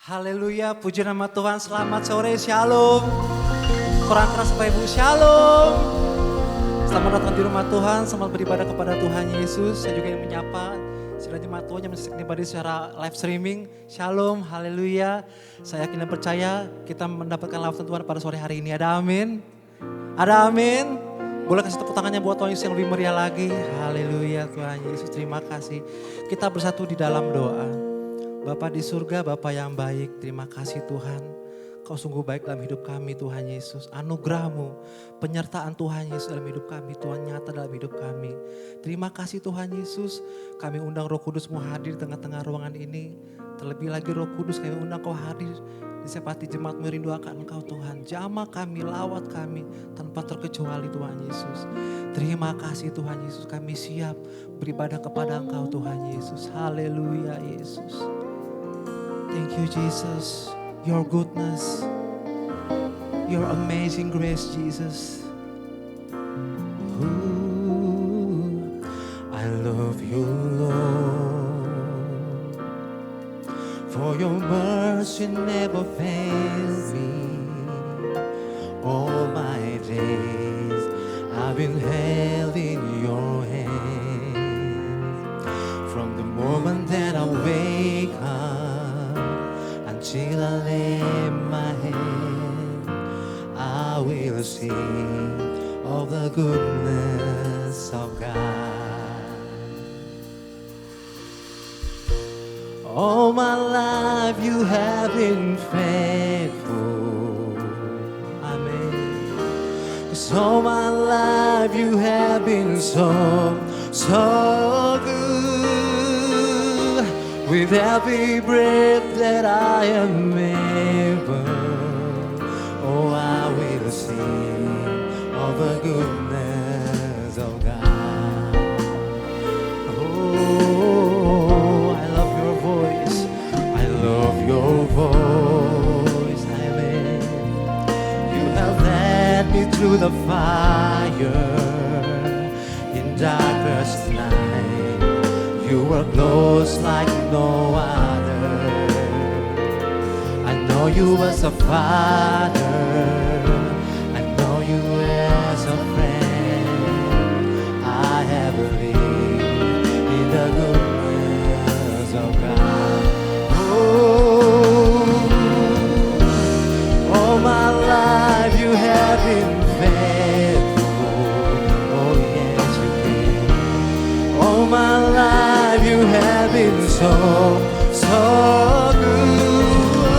Haleluya, puji nama Tuhan, selamat sore, shalom. Kurang keras Bapak Ibu, shalom. Selamat datang di rumah Tuhan, selamat beribadah kepada Tuhan Yesus. Saya juga ingin menyapa segala jemaat Tuhan yang menyaksikan ibadah secara live streaming. Shalom, haleluya. Saya yakin dan percaya kita mendapatkan lawatan Tuhan pada sore hari ini. Ada amin? Ada amin? Boleh kasih tepuk tangannya buat Tuhan Yesus yang lebih meriah lagi. Haleluya Tuhan Yesus, terima kasih. Kita bersatu di dalam doa. Bapa di surga, Bapa yang baik, terima kasih Tuhan. Kau sungguh baik dalam hidup kami Tuhan Yesus. Anugerah-Mu, penyertaan Tuhan Yesus dalam hidup kami, Tuhan nyata dalam hidup kami. Terima kasih Tuhan Yesus, kami undang Roh Kudus-Mu hadir di tengah-tengah ruangan ini. Terlebih lagi Roh Kudus, kami undang Kau hadir di sepati jemaat merindu akan Engkau Tuhan. Jamah kami, lawat kami tanpa terkecuali Tuhan Yesus. Terima kasih Tuhan Yesus, kami siap beribadah kepada Engkau Tuhan Yesus. Haleluya Yesus. Thank you Jesus, your goodness, your amazing grace Jesus. Ooh, I love you Lord, for your mercy never fails me. All my days I've been held in your hand. From the moment that I wake up till I lay my head, I will sing of the goodness of God. All my life you have been faithful, amen. 'Cause all my life you have been so good. With every breath that I am able, oh, I will sing of the goodness of God. are close like no other. I know you as a father. I know you as a friend. I have believed in the goodness of God. Oh, all my life you have been faithful. Oh yes you did. All my life you have been so good.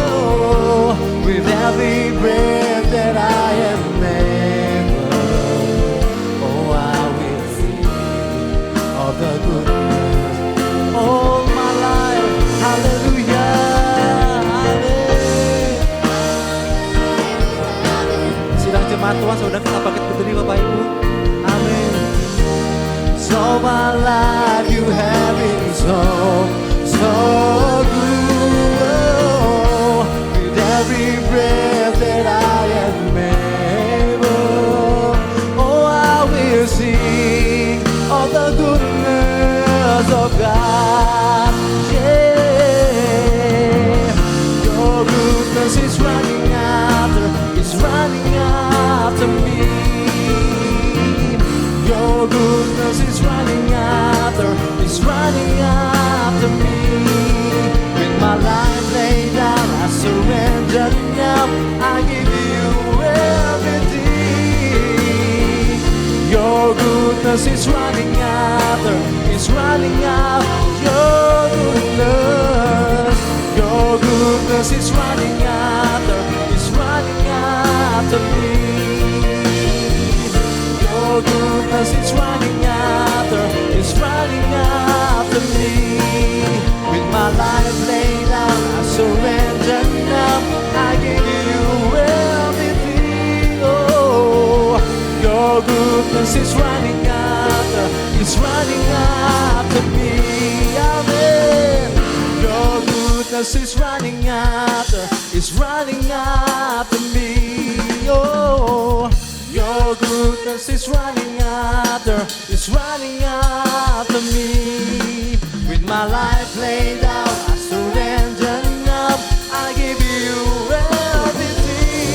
Oh, with every breath that I am able, oh I will sing of the goodness. All my life, hallelujah, amin. Sidang jemaat Tuhan, saudara kita bangkit berdiri Bapak Ibu. Amin. So my life you have been so good. Oh, with every breath that I am able, oh I will sing of the goodness of God. Yeah, your goodness is running after me. Your goodness is running after me. With my life laid down, I surrender now. I give you everything. Your goodness is running after. Your goodness. Your goodness is running after me. Your goodness is running after me. With my life laid out, I surrender now. I give you everything. Oh, your goodness is running after me. Amen. Your goodness is running after me. Oh, your goodness is running after me. With my life laid out, I surrender now. I give you everything.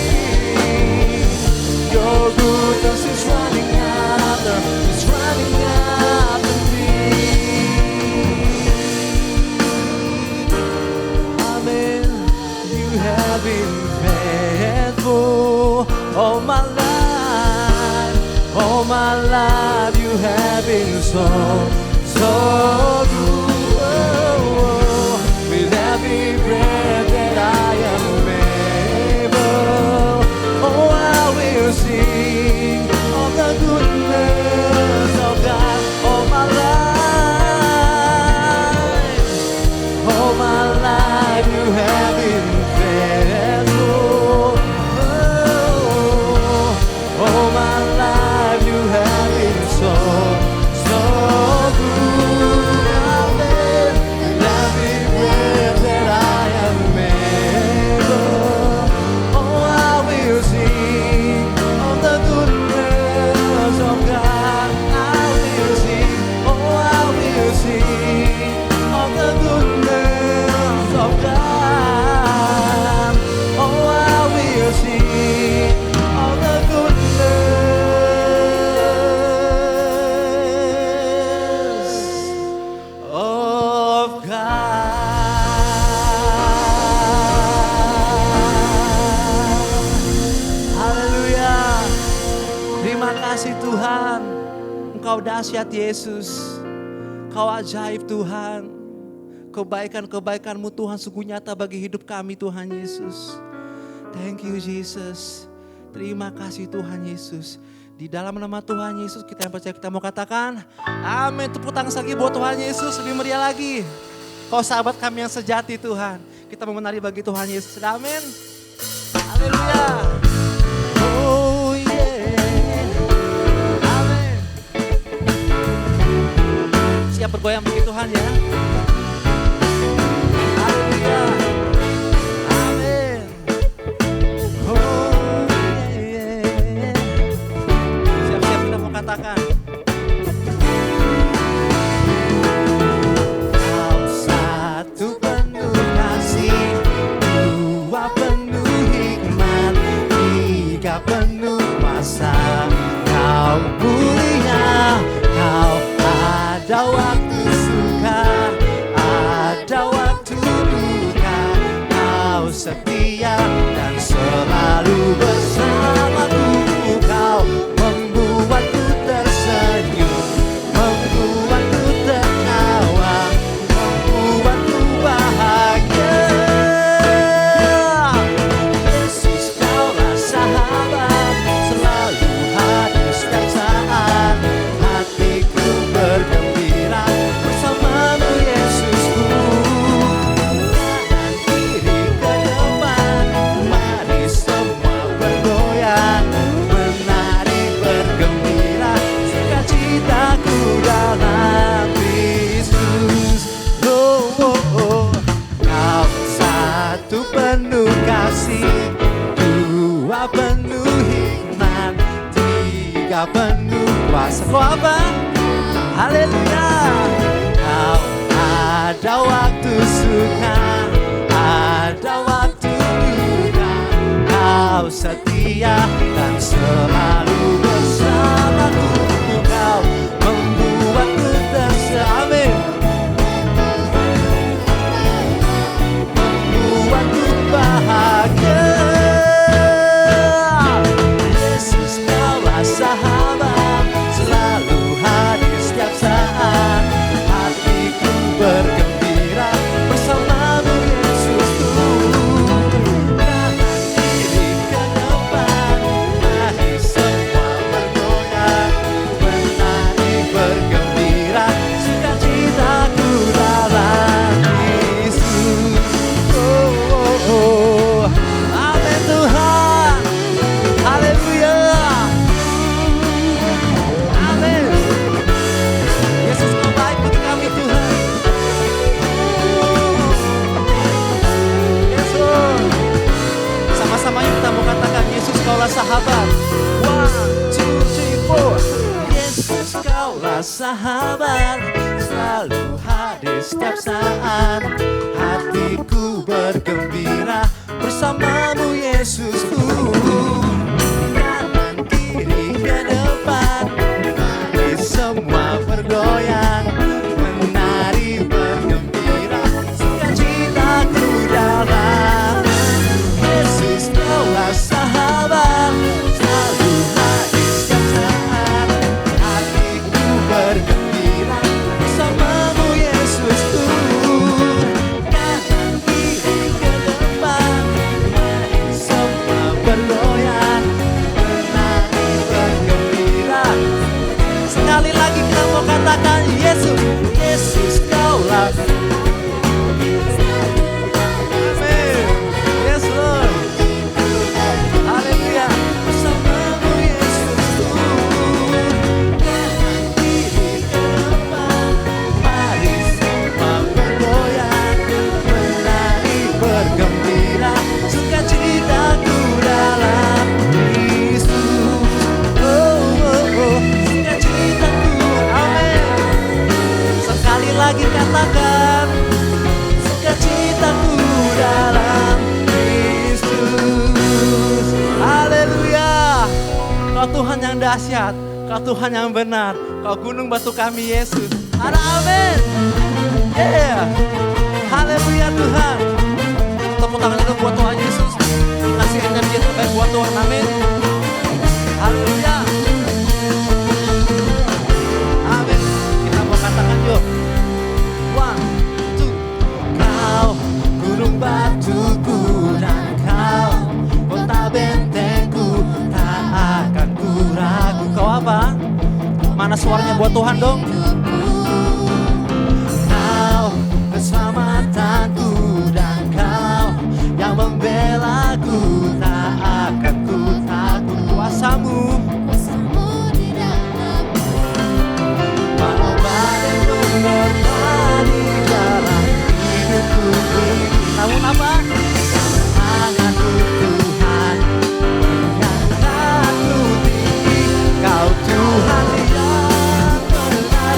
Your goodness is running after me. Amen. You have been faithful all my life you have been so good. Oh, with every breath that I am able, oh I will sing of the goodness of God. All my life you have been faithful. Oh, all my life you have been so good. Amen. With every breath that I am able, oh I will sing of the goodness of God. I will sing, oh I will sing of the goodness of God. Oh I will sing of the goodness of God. Haleluya. Terima kasih Tuhan. Engkau dahsyat Yesus. Kau ajaib Tuhan. Kebaikan-kebaikan-Mu Tuhan sungguh nyata bagi hidup kami Tuhan Yesus. Thank you Jesus. Terima kasih Tuhan Yesus. Di dalam nama Tuhan Yesus kita yang percaya kita mau katakan amin. Tepuk tangan lagi buat Tuhan Yesus, lebih meriah lagi. Kau sahabat kami yang sejati Tuhan. Kita mau menari bagi Tuhan Yesus. Amin. Haleluya. Oh yeah. Amin. Siap bergoyang bagi Tuhan ya. Haleluya. Amin. Oh yeah. Siap-siap kita mau katakan. Ada waktu suka, ada waktu duka, Kau setia dan selalu bersamaku. Kau membuatku tersenyum, membuatku tertawa, membuatku bahagia. Yesus, Kaulah sahabat, selalu hadir setiap saat. Hatiku bergembira bersamamu, Yesusku. Kanan kiri ke depan, mari semua bergoyang, menari bergembira, sukacitaku dalam Kristus. Oh, oh, oh. Kau satu penuh kasih, dua penuh hikmat, tiga penuh kuasa. Kau apa? Haleluya. Kau ada waktu suka, ada waktu duka, Kau setia dan selalu bersamaku. Kau membuatku tersenyum, membuatku bahagia. Yesus, Kaulah sahabat, selalu hadir setiap saat. Hatiku bergembira bersamamu, Yesusku. Kanan kiri ke depan, mari semua bergoyang, menari bergembira, sukacitaku dalam Yesus. Oh, oh, oh. Amin Tuhan. Haleluya. Amin. Yesus, Kau baik bagi kami Tuhan. Yesus. Sama-sama yuk kita mau katakan, Yesus Kaulah sahabat. 1, 2, 3, 4. Yesus Kaulah sahabat, selalu hadir setiap saat. Hatiku bergembira bersamamu, Yesusku. Kanan kiri ke depan, mari semua bergoyang, menari bergembira, sukacitaku dalam Yesus. Kaulah sahabat, selalu hadir setiap saat. Hatiku bergembira bersamamu, Yesusku. Kanan kiri ke depan, mari semua bergoyang, menari bergembira. Sekali lagi kita mau katakan, Yesus, Yesus Kaulah. Amin. Yes Lord. Haleluya. Bersamamu, Yesusku. Kanan kiri ke depan, mari semua bergoyang, menari bergembira, sukacitaku dalam Kristus. Oh, oh, oh. Sukacitaku. Amin. Sekali lagi katakan, sukacitaku dalam Kristus. Haleluya. Kau Tuhan yang dahsyat, Kau Tuhan yang benar, Kau gunung batu kami, Yesus. Ada amin. Yeah. Haleluya Tuhan. Tepuk tangan itu buat Tuhan Yesus. Kasih energi yang terbaik buat Tuhan. Amin. Haleluya. Amin. Kita mau katakan yuk. 1, 2. Kau gunung batuku dan Kau kota bentengku, tak akan ku ragu. Kau apa? Mana suaranya buat Tuhan dong? Kau keselamatanku dan Kau yang membelaku, tak akan ku takut. Kuasamu di dalamku, walau badai menerpa di dalam hidupku ini. Namun apa? Tanganmu Tuhan mengangkatku tinggi. Kau Tuhan yang benar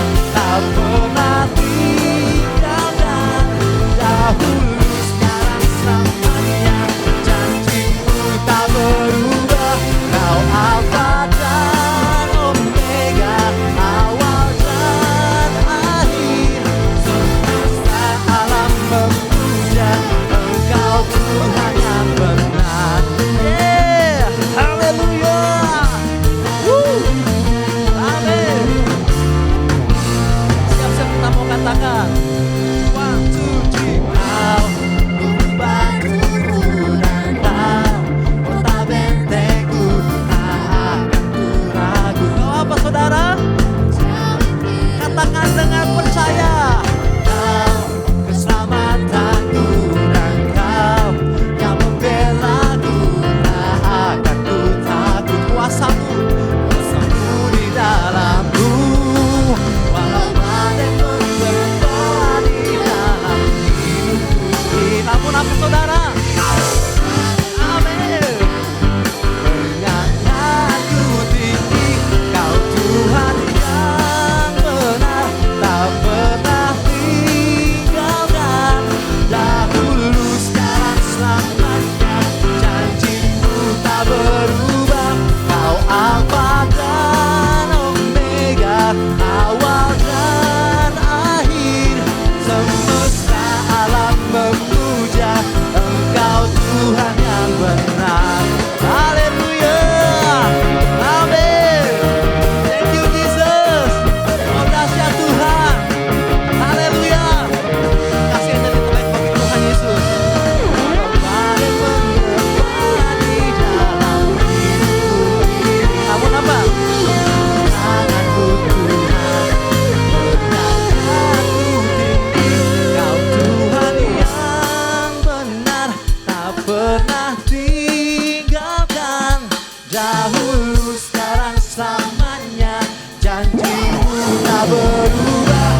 tak berubah.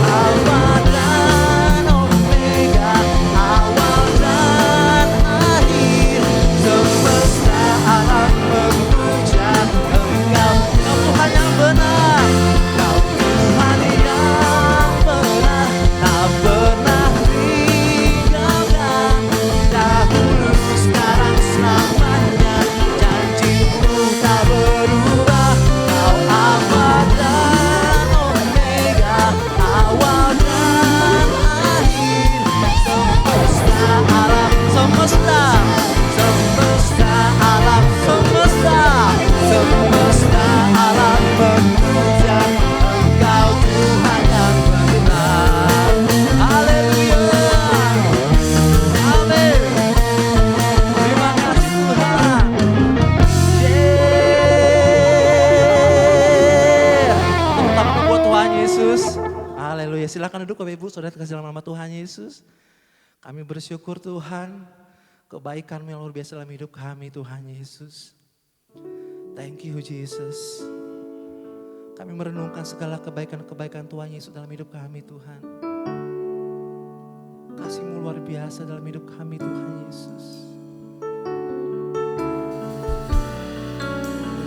Alfa dan Omega, awal dan akhir. Semesta alam memuja Engkau. Kau Tuhan yang benar, Kau Tuhan yang benar, tak pernah tinggalkan. Dahulu, sekarang, selamanya, janji-Mu tak berubah. Kau Alfa dan Omega, awal dan akhir. Semesta alam, semesta alam, semesta alam memuja Engkau Tuhan yang benar. Haleluya, amin. Terima kasih Tuhan. Tepuk tangan buat Tuhan Yesus. Haleluya. Silakan duduk Bapak Ibu, Saudara kasih dalam nama Tuhan Yesus. Kami bersyukur Tuhan, kebaikan-Mu yang luar biasa dalam hidup kami Tuhan Yesus. Thank you Jesus. Kami merenungkan segala kebaikan-kebaikan Tuhan Yesus dalam hidup kami Tuhan. Kasih-Mu luar biasa dalam hidup kami Tuhan Yesus.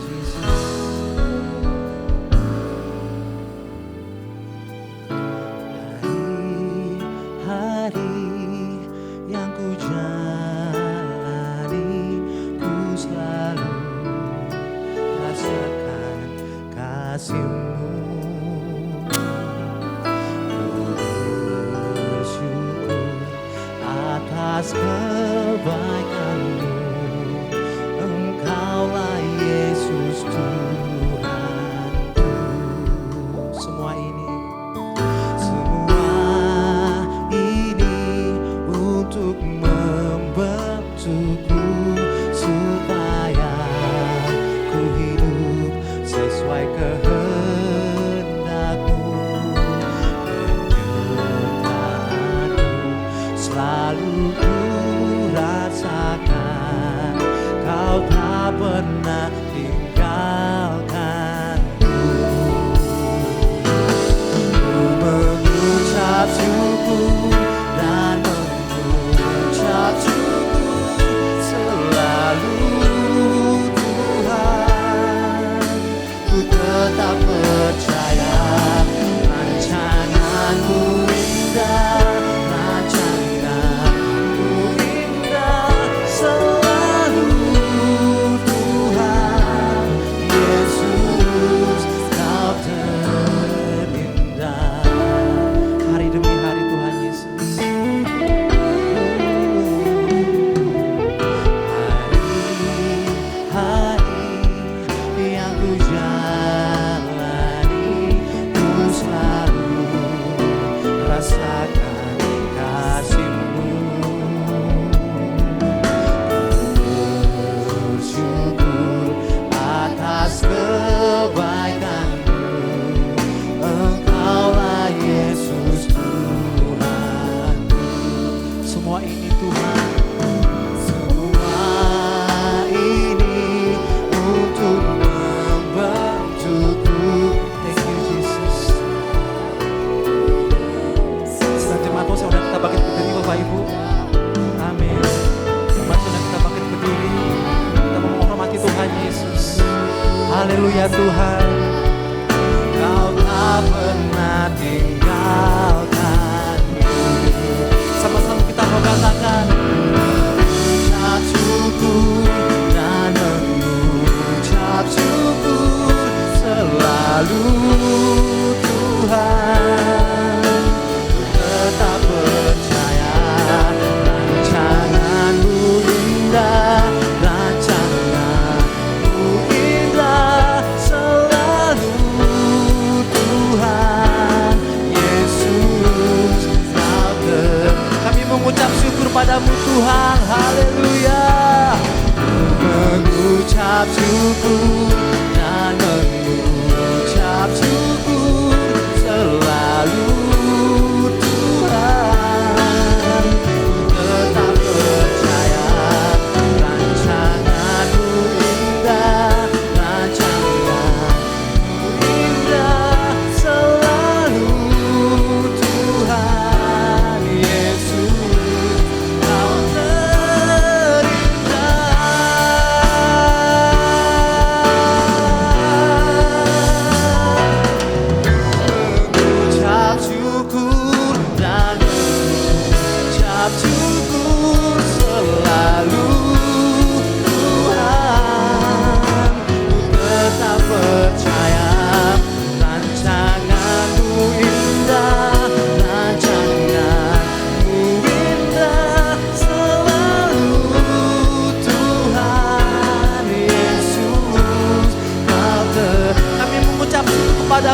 Jesus. Hari-hari yang ku jalani, ku selalu rasakan kasih-Mu. Ku bersyukur atas kebaikan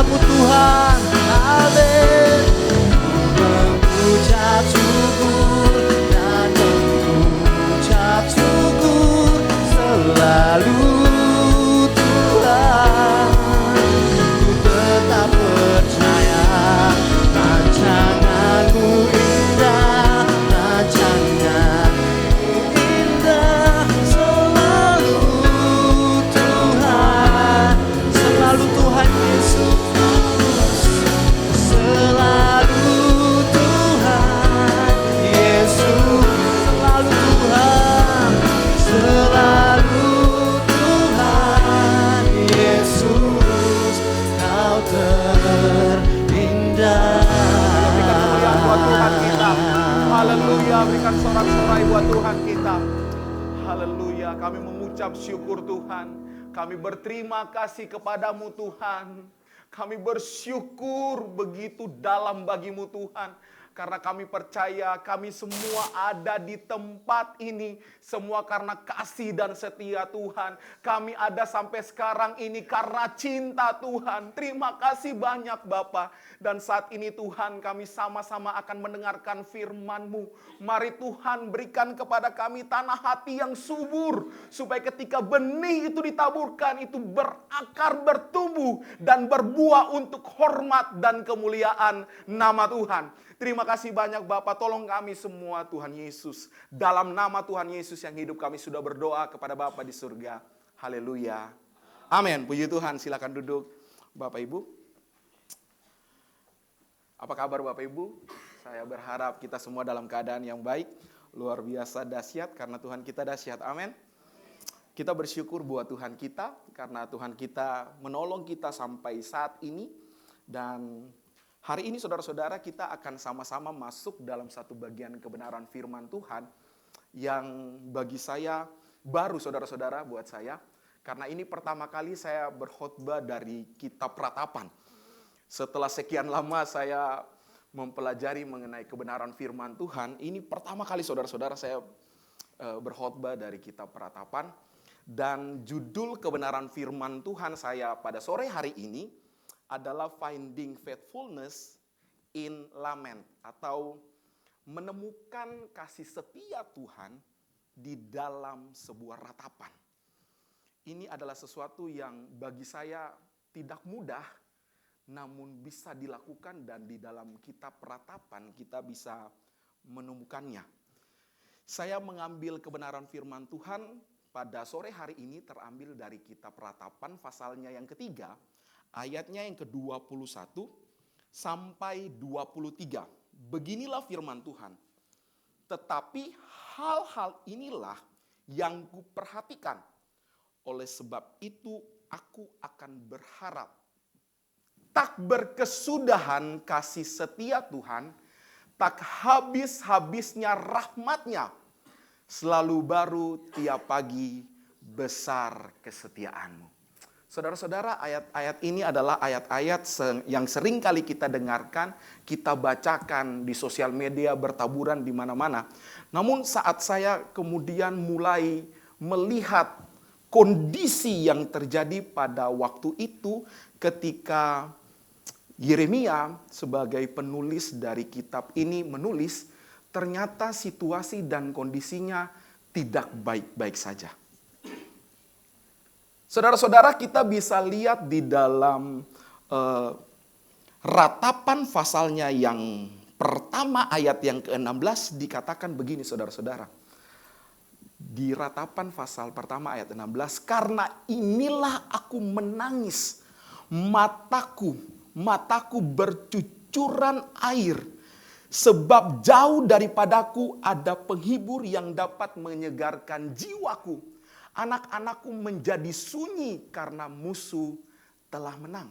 kepadamu Tuhan. Amin. Mengucap syukur dan mengucap syukur selalu Tuhan. Ku tetap percaya rancanganmu indah, rancanganmu indah selalu Tuhan. Selalu Tuhan Yesus, selalu Tuhan Yesus, selalu Tuhan, selalu Tuhan Yesus, Kau terindah. Berikan kemuliaan buat Tuhan kita. Haleluya, berikan sorak-sorai buat Tuhan kita. Haleluya, kami mengucap syukur Tuhan. Kami berterima kasih kepadamu Tuhan. Kami bersyukur begitu dalam bagimu Tuhan. Karena kami percaya kami semua ada di tempat ini. Semua karena kasih dan setia Tuhan. Kami ada sampai sekarang ini karena cinta Tuhan. Terima kasih banyak Bapa. Dan saat ini Tuhan kami sama-sama akan mendengarkan firman-Mu. Mari Tuhan berikan kepada kami tanah hati yang subur. Supaya ketika benih itu ditaburkan itu berakar, bertumbuh. Dan berbuah untuk hormat dan kemuliaan nama Tuhan. Terima kasih banyak Bapak, tolong kami semua Tuhan Yesus. Dalam nama Tuhan Yesus yang hidup kami sudah berdoa kepada Bapa di surga. Haleluya. Amin. Puji Tuhan, silakan duduk Bapak Ibu. Apa kabar Bapak Ibu? Saya berharap kita semua dalam keadaan yang baik. Luar biasa dahsyat karena Tuhan kita dahsyat. Amin. Kita bersyukur buat Tuhan kita karena Tuhan kita menolong kita sampai saat ini. Dan hari ini saudara-saudara kita akan sama-sama masuk dalam satu bagian kebenaran firman Tuhan yang bagi saya baru saudara-saudara buat saya. Karena ini pertama kali saya berkhotbah dari kitab Ratapan. Setelah sekian lama saya mempelajari mengenai kebenaran firman Tuhan, ini pertama kali saudara-saudara saya berkhotbah dari kitab Ratapan. Dan judul kebenaran firman Tuhan saya pada sore hari ini adalah Finding Faithfulness in Lament, atau menemukan kasih setia Tuhan di dalam sebuah ratapan. Ini adalah sesuatu yang bagi saya tidak mudah, namun bisa dilakukan dan di dalam kitab Ratapan kita bisa menemukannya. Saya mengambil kebenaran firman Tuhan pada sore hari ini terambil dari kitab Ratapan pasalnya yang ketiga, ayatnya yang ke-21 sampai 23. Beginilah firman Tuhan. Tetapi hal-hal inilah yang kuperhatikan. Oleh sebab itu aku akan berharap. Tak berkesudahan kasih setia Tuhan, tak habis-habisnya rahmat-Nya. Selalu baru tiap pagi besar kesetiaan-Mu. Saudara-saudara, ayat-ayat ini adalah ayat-ayat yang sering kali kita dengarkan, kita bacakan di sosial media, bertaburan di mana-mana. Namun saat saya kemudian mulai melihat kondisi yang terjadi pada waktu itu ketika Yeremia sebagai penulis dari kitab ini menulis, ternyata situasi dan kondisinya tidak baik-baik saja. Saudara-saudara, kita bisa lihat di dalam Ratapan pasalnya yang pertama ayat yang ke-16 dikatakan begini saudara-saudara. Di Ratapan pasal pertama ayat 16, karena inilah aku menangis, mataku bercucuran air, sebab jauh daripadaku ada penghibur yang dapat menyegarkan jiwaku. Anak-anakku menjadi sunyi karena musuh telah menang.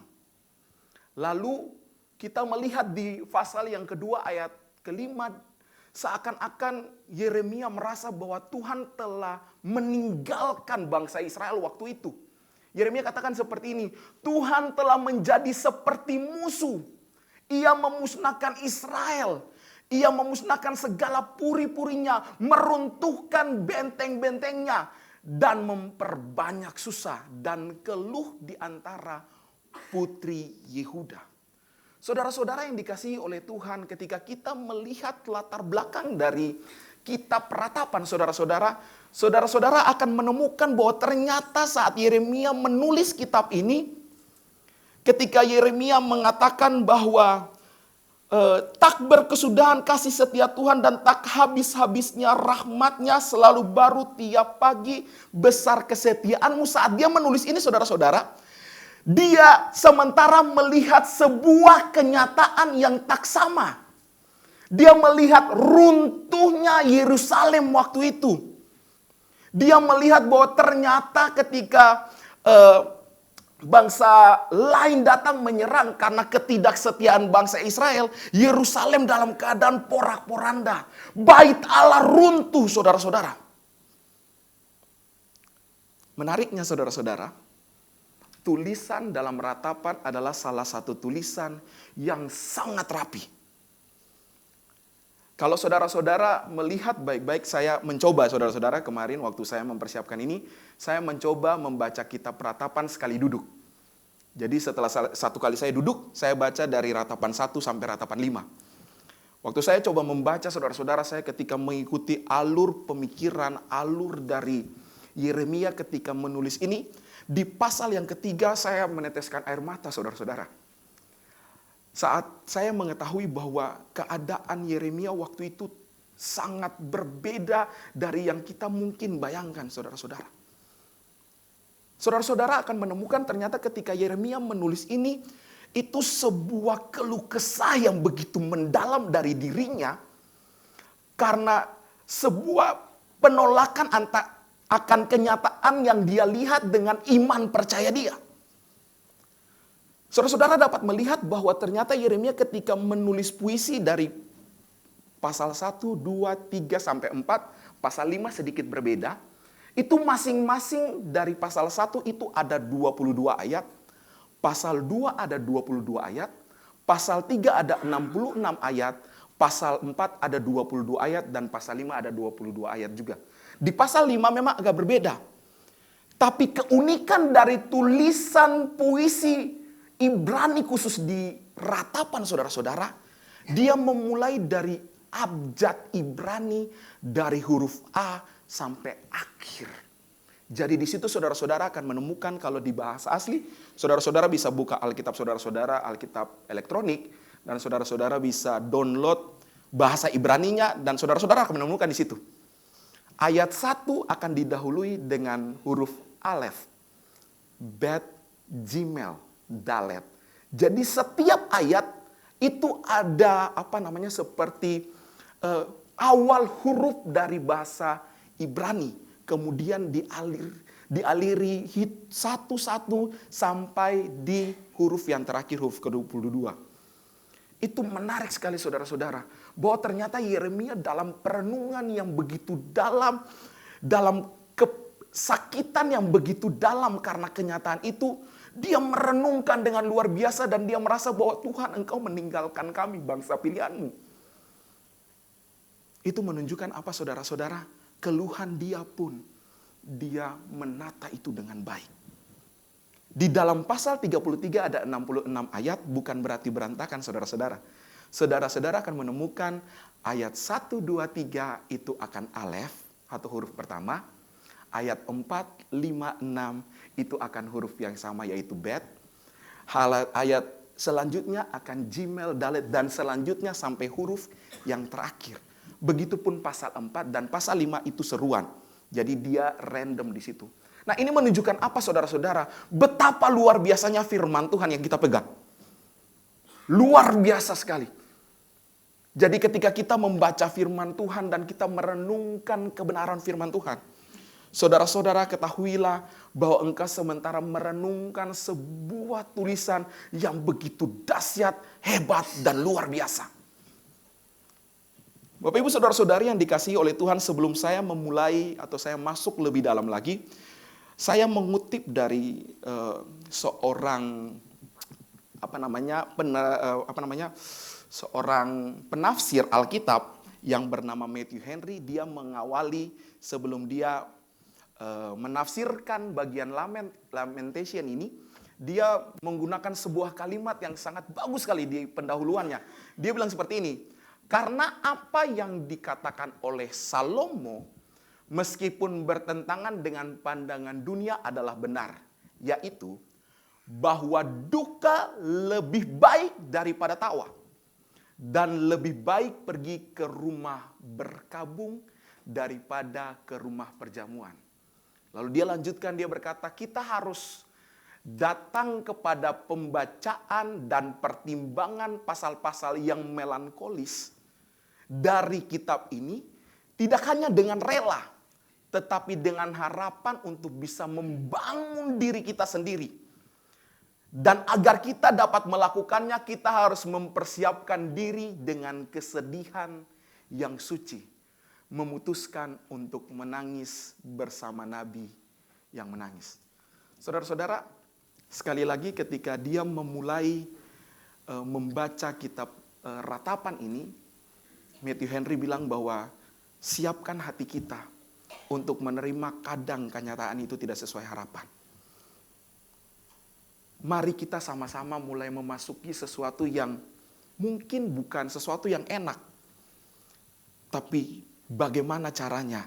Lalu kita melihat di pasal yang kedua ayat kelima, seakan-akan Yeremia merasa bahwa Tuhan telah meninggalkan bangsa Israel waktu itu. Yeremia katakan seperti ini, Tuhan telah menjadi seperti musuh. Ia memusnahkan Israel. Ia memusnahkan segala puri-purinya, meruntuhkan benteng-bentengnya, dan memperbanyak susah dan keluh di antara putri Yehuda. Saudara-saudara yang dikasihi oleh Tuhan, ketika kita melihat latar belakang dari kitab Ratapan, saudara-saudara akan menemukan bahwa ternyata saat Yeremia menulis kitab ini, ketika Yeremia mengatakan bahwa tak berkesudahan kasih setia Tuhan dan tak habis-habisnya rahmatnya selalu baru tiap pagi, besar kesetiaanmu. Saat dia menulis ini, saudara-saudara, dia sementara melihat sebuah kenyataan yang tak sama. Dia melihat runtuhnya Yerusalem waktu itu. Dia melihat bahwa ternyata ketika bangsa lain datang menyerang karena ketidaksetiaan bangsa Israel, Yerusalem dalam keadaan porak-poranda. Bait Allah runtuh, saudara-saudara. Menariknya, saudara-saudara, tulisan dalam Ratapan adalah salah satu tulisan yang sangat rapi. Kalau saudara-saudara melihat baik-baik, saya mencoba, saudara-saudara, kemarin waktu saya mempersiapkan ini, saya mencoba membaca kitab Ratapan sekali duduk. Jadi setelah satu kali saya duduk, saya baca dari Ratapan 1 sampai Ratapan 5. Waktu saya coba membaca, saudara-saudara, saya ketika mengikuti alur pemikiran, alur dari Yeremia ketika menulis ini, di pasal yang ketiga saya meneteskan air mata, saudara-saudara. Saat saya mengetahui bahwa keadaan Yeremia waktu itu sangat berbeda dari yang kita mungkin bayangkan, saudara-saudara. Saudara-saudara akan menemukan ternyata ketika Yeremia menulis ini, itu sebuah keluh kesah yang begitu mendalam dari dirinya. Karena sebuah penolakan akan kenyataan yang dia lihat dengan iman percaya dia. Saudara-saudara dapat melihat bahwa ternyata Yeremia ketika menulis puisi dari pasal 1, 2, 3, sampai 4, pasal 5 sedikit berbeda. Itu masing-masing dari pasal 1 itu ada 22 ayat, pasal 2 ada 22 ayat, pasal 3 ada 66 ayat, pasal 4 ada 22 ayat, dan pasal 5 ada 22 ayat juga. Di pasal 5 memang agak berbeda. Tapi keunikan dari tulisan puisi Ibrani khusus di Ratapan, saudara-saudara, dia memulai dari abjad Ibrani dari huruf A sampai akhir. Jadi di situ saudara-saudara akan menemukan kalau di bahasa asli, saudara-saudara bisa buka Alkitab saudara-saudara, Alkitab elektronik, dan saudara-saudara bisa download bahasa Ibraninya, dan saudara-saudara akan menemukan di situ. Ayat 1 akan didahului dengan huruf Alef, Bet, Gimel, Dalet. Jadi setiap ayat itu ada seperti awal huruf dari bahasa Ibrani. Kemudian dialiri satu-satu sampai di huruf yang terakhir, huruf ke-22. Itu menarik sekali, saudara-saudara, bahwa ternyata Yeremia dalam perenungan yang begitu dalam kesakitan yang begitu dalam karena kenyataan itu, dia merenungkan dengan luar biasa dan dia merasa bahwa Tuhan, Engkau meninggalkan kami, bangsa pilihan-Mu. Itu menunjukkan apa, saudara-saudara? Keluhan dia pun, dia menata itu dengan baik. Di dalam pasal 33 ada 66 ayat, bukan berarti berantakan, saudara-saudara. Saudara-saudara akan menemukan ayat 1, 2, 3 itu akan alef atau huruf pertama. Ayat 4, 5, 6 itu akan huruf yang sama yaitu bet. Ayat selanjutnya akan gimel, dalet, dan selanjutnya sampai huruf yang terakhir. Begitupun pasal 4 dan pasal 5 itu seruan. Jadi dia random di situ. Nah, ini menunjukkan apa, saudara-saudara? Betapa luar biasanya firman Tuhan yang kita pegang. Luar biasa sekali. Jadi ketika kita membaca firman Tuhan dan kita merenungkan kebenaran firman Tuhan, saudara-saudara ketahuilah bahwa engkau sementara merenungkan sebuah tulisan yang begitu dahsyat, hebat, dan luar biasa. Bapak Ibu saudara-saudari yang dikasihi oleh Tuhan, sebelum saya memulai atau saya masuk lebih dalam lagi, saya mengutip dari seorang seorang penafsir Alkitab yang bernama Matthew Henry. Dia mengawali sebelum dia menafsirkan bagian Lamentation ini, dia menggunakan sebuah kalimat yang sangat bagus sekali di pendahuluannya. Dia bilang seperti ini, karena apa yang dikatakan oleh Salomo, meskipun bertentangan dengan pandangan dunia adalah benar, yaitu bahwa duka lebih baik daripada tawa, dan lebih baik pergi ke rumah berkabung daripada ke rumah perjamuan. Lalu dia lanjutkan, dia berkata, kita harus datang kepada pembacaan dan pertimbangan pasal-pasal yang melankolis dari kitab ini, tidak hanya dengan rela, tetapi dengan harapan untuk bisa membangun diri kita sendiri. Dan agar kita dapat melakukannya, kita harus mempersiapkan diri dengan kesedihan yang suci. Memutuskan untuk menangis bersama Nabi yang menangis. Saudara-saudara, sekali lagi ketika dia memulai membaca kitab Ratapan ini, Matthew Henry bilang bahwa siapkan hati kita untuk menerima kadang kenyataan itu tidak sesuai harapan. Mari kita sama-sama mulai memasuki sesuatu yang mungkin bukan sesuatu yang enak. Tapi bagaimana caranya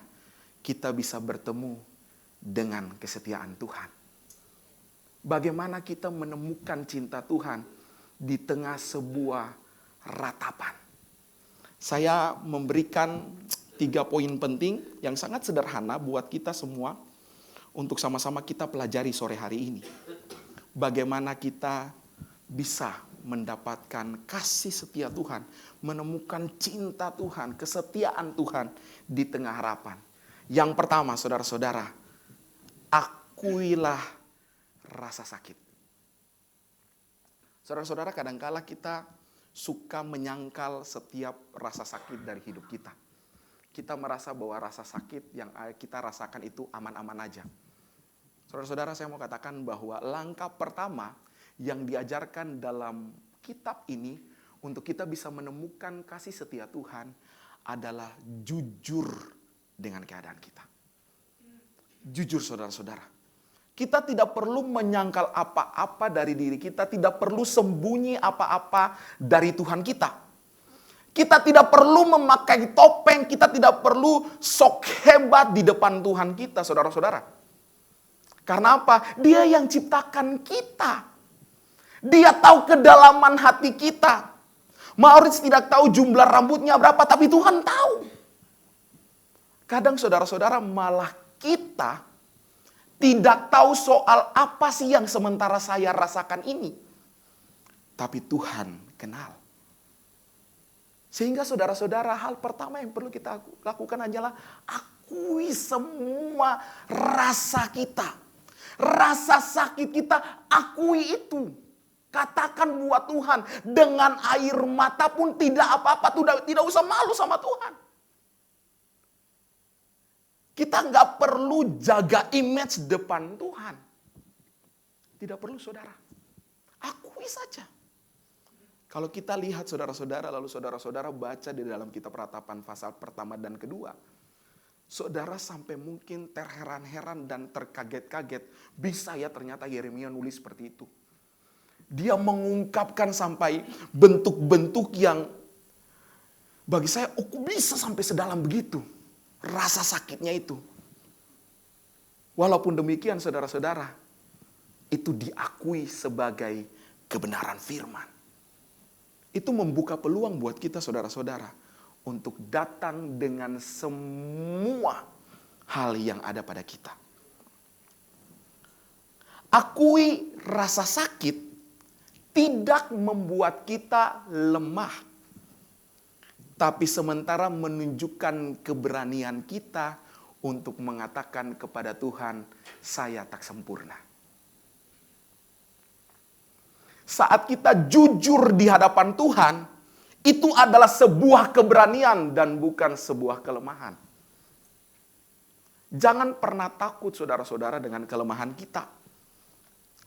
kita bisa bertemu dengan kesetiaan Tuhan. Bagaimana kita menemukan cinta Tuhan di tengah sebuah ratapan. Saya memberikan 3 poin penting yang sangat sederhana buat kita semua untuk sama-sama kita pelajari sore hari ini. Bagaimana kita bisa mendapatkan kasih setia Tuhan, menemukan cinta Tuhan, kesetiaan Tuhan di tengah harapan. Yang pertama, saudara-saudara, akuilah rasa sakit. Saudara-saudara, kadangkala kita suka menyangkal setiap rasa sakit dari hidup kita. Kita merasa bahwa rasa sakit yang kita rasakan itu aman-aman aja. Saudara-saudara, saya mau katakan bahwa langkah pertama yang diajarkan dalam kitab ini untuk kita bisa menemukan kasih setia Tuhan adalah jujur dengan keadaan kita. Jujur, saudara-saudara. Kita tidak perlu menyangkal apa-apa dari diri kita, tidak perlu sembunyi apa-apa dari Tuhan kita. Kita tidak perlu memakai topeng, kita tidak perlu sok hebat di depan Tuhan kita, saudara-saudara. Karena apa? Dia yang ciptakan kita. Dia tahu kedalaman hati kita. Maurits tidak tahu jumlah rambutnya berapa, tapi Tuhan tahu. Kadang saudara-saudara malah kita tidak tahu soal apa sih yang sementara saya rasakan ini. Tapi Tuhan kenal. Sehingga saudara-saudara, hal pertama yang perlu kita lakukan adalah akui semua rasa kita. Rasa sakit kita, akui itu. Katakan buat Tuhan, dengan air mata pun tidak apa-apa, tidak usah malu sama Tuhan. Kita nggak perlu jaga image depan Tuhan. Tidak perlu, saudara. Akui saja. Kalau kita lihat saudara-saudara, lalu saudara-saudara baca di dalam kitab Ratapan pasal pertama dan kedua, saudara sampai mungkin terheran-heran dan terkaget-kaget. Bisa ya ternyata Yeremia nulis seperti itu. Dia mengungkapkan sampai bentuk-bentuk yang bagi saya, kok bisa sampai sedalam begitu. Rasa sakitnya itu. Walaupun demikian saudara-saudara, itu diakui sebagai kebenaran firman. Itu membuka peluang buat kita saudara-saudara untuk datang dengan semua hal yang ada pada kita. Akui rasa sakit tidak membuat kita lemah. Tapi sementara menunjukkan keberanian kita untuk mengatakan kepada Tuhan, saya tak sempurna. Saat kita jujur di hadapan Tuhan, itu adalah sebuah keberanian dan bukan sebuah kelemahan. Jangan pernah takut saudara-saudara dengan kelemahan kita.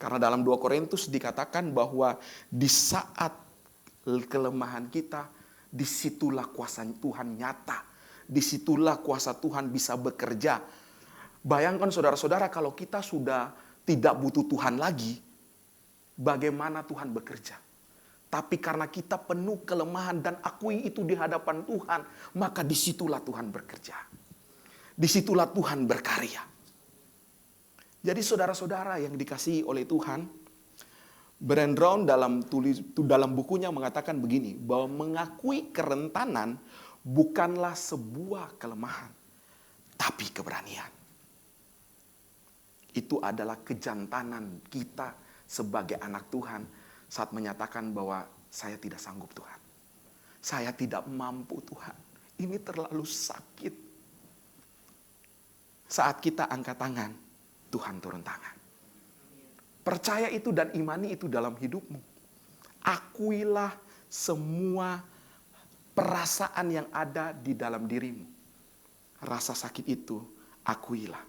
Karena dalam 2 Korintus dikatakan bahwa di saat kelemahan kita, disitulah kuasa Tuhan nyata. Disitulah kuasa Tuhan bisa bekerja. Bayangkan saudara-saudara kalau kita sudah tidak butuh Tuhan lagi, bagaimana Tuhan bekerja. Tapi karena kita penuh kelemahan dan akui itu di hadapan Tuhan, maka disitulah Tuhan bekerja. Disitulah Tuhan berkarya. Jadi saudara-saudara yang dikasihi oleh Tuhan, Brand Brown dalam bukunya mengatakan begini, bahwa mengakui kerentanan bukanlah sebuah kelemahan, tapi keberanian. Itu adalah kejantanan kita sebagai anak Tuhan saat menyatakan bahwa saya tidak sanggup Tuhan. Saya tidak mampu Tuhan. Ini terlalu sakit. Saat kita angkat tangan, Tuhan turun tangan. Percaya itu dan imani itu dalam hidupmu. Akuilah semua perasaan yang ada di dalam dirimu. Rasa sakit itu akuilah.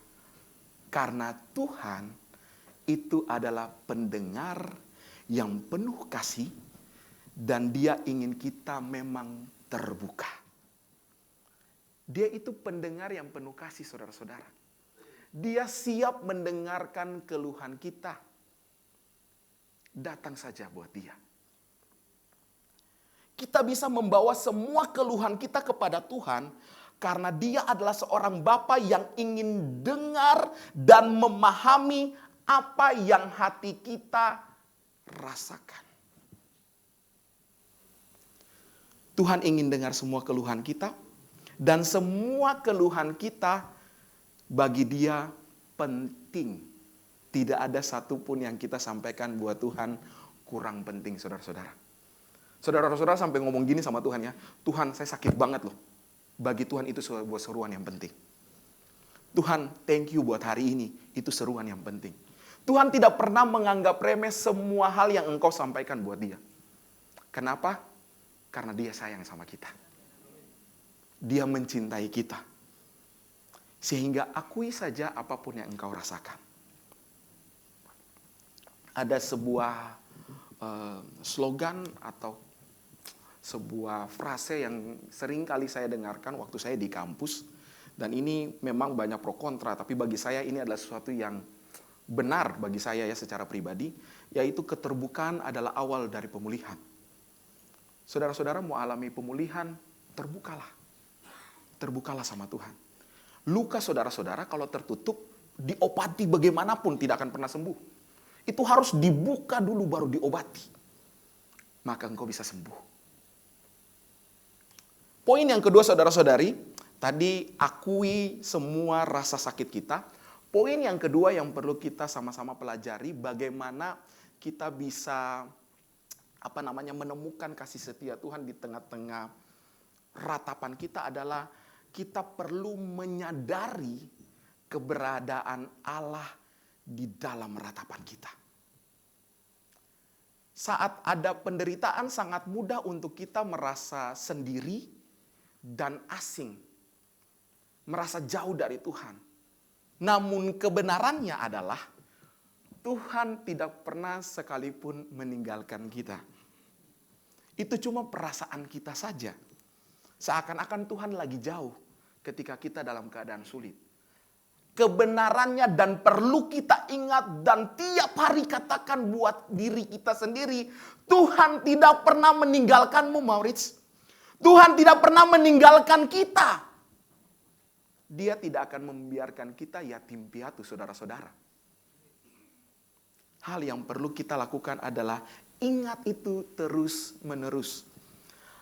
Karena Tuhan itu adalah pendengar yang penuh kasih dan Dia ingin kita memang terbuka. Dia itu pendengar yang penuh kasih, saudara-saudara. Dia siap mendengarkan keluhan kita. Datang saja buat Dia. Kita bisa membawa semua keluhan kita kepada Tuhan karena Dia adalah seorang Bapa yang ingin dengar dan memahami apa yang hati kita rasakan. Tuhan ingin dengar semua keluhan kita dan semua keluhan kita bagi Dia penting. Tidak ada satupun yang kita sampaikan buat Tuhan kurang penting, saudara-saudara. Saudara-saudara sampai ngomong gini sama Tuhan ya, Tuhan saya sakit banget loh. Bagi Tuhan itu sebuah seruan yang penting. Tuhan thank you buat hari ini, itu seruan yang penting. Tuhan tidak pernah menganggap remeh semua hal yang engkau sampaikan buat Dia. Kenapa? Karena Dia sayang sama kita. Dia mencintai kita. Sehingga akui saja apapun yang engkau rasakan. Ada sebuah slogan atau sebuah frase yang sering kali saya dengarkan waktu saya di kampus. Dan ini memang banyak pro kontra, tapi bagi saya ini adalah sesuatu yang benar bagi saya ya secara pribadi, yaitu keterbukaan adalah awal dari pemulihan. Saudara-saudara mau alami pemulihan, terbukalah. Terbukalah sama Tuhan. Luka saudara-saudara kalau tertutup, diobati bagaimanapun tidak akan pernah sembuh. Itu harus dibuka dulu baru diobati. Maka engkau bisa sembuh. Poin yang kedua saudara-saudari, tadi akui semua rasa sakit kita. Poin yang kedua yang perlu kita sama-sama pelajari, bagaimana kita bisa menemukan kasih setia Tuhan di tengah-tengah ratapan kita adalah kita perlu menyadari keberadaan Allah di dalam ratapan kita. Saat ada penderitaan sangat mudah untuk kita merasa sendiri dan asing. Merasa jauh dari Tuhan. Namun kebenarannya adalah Tuhan tidak pernah sekalipun meninggalkan kita. Itu cuma perasaan kita saja. Seakan-akan Tuhan lagi jauh ketika kita dalam keadaan sulit. Kebenarannya dan perlu kita ingat dan tiap hari katakan buat diri kita sendiri. Tuhan tidak pernah meninggalkanmu, Maurits. Tuhan tidak pernah meninggalkan kita. Dia tidak akan membiarkan kita yatim piatu, saudara-saudara. Hal yang perlu kita lakukan adalah ingat itu terus-menerus.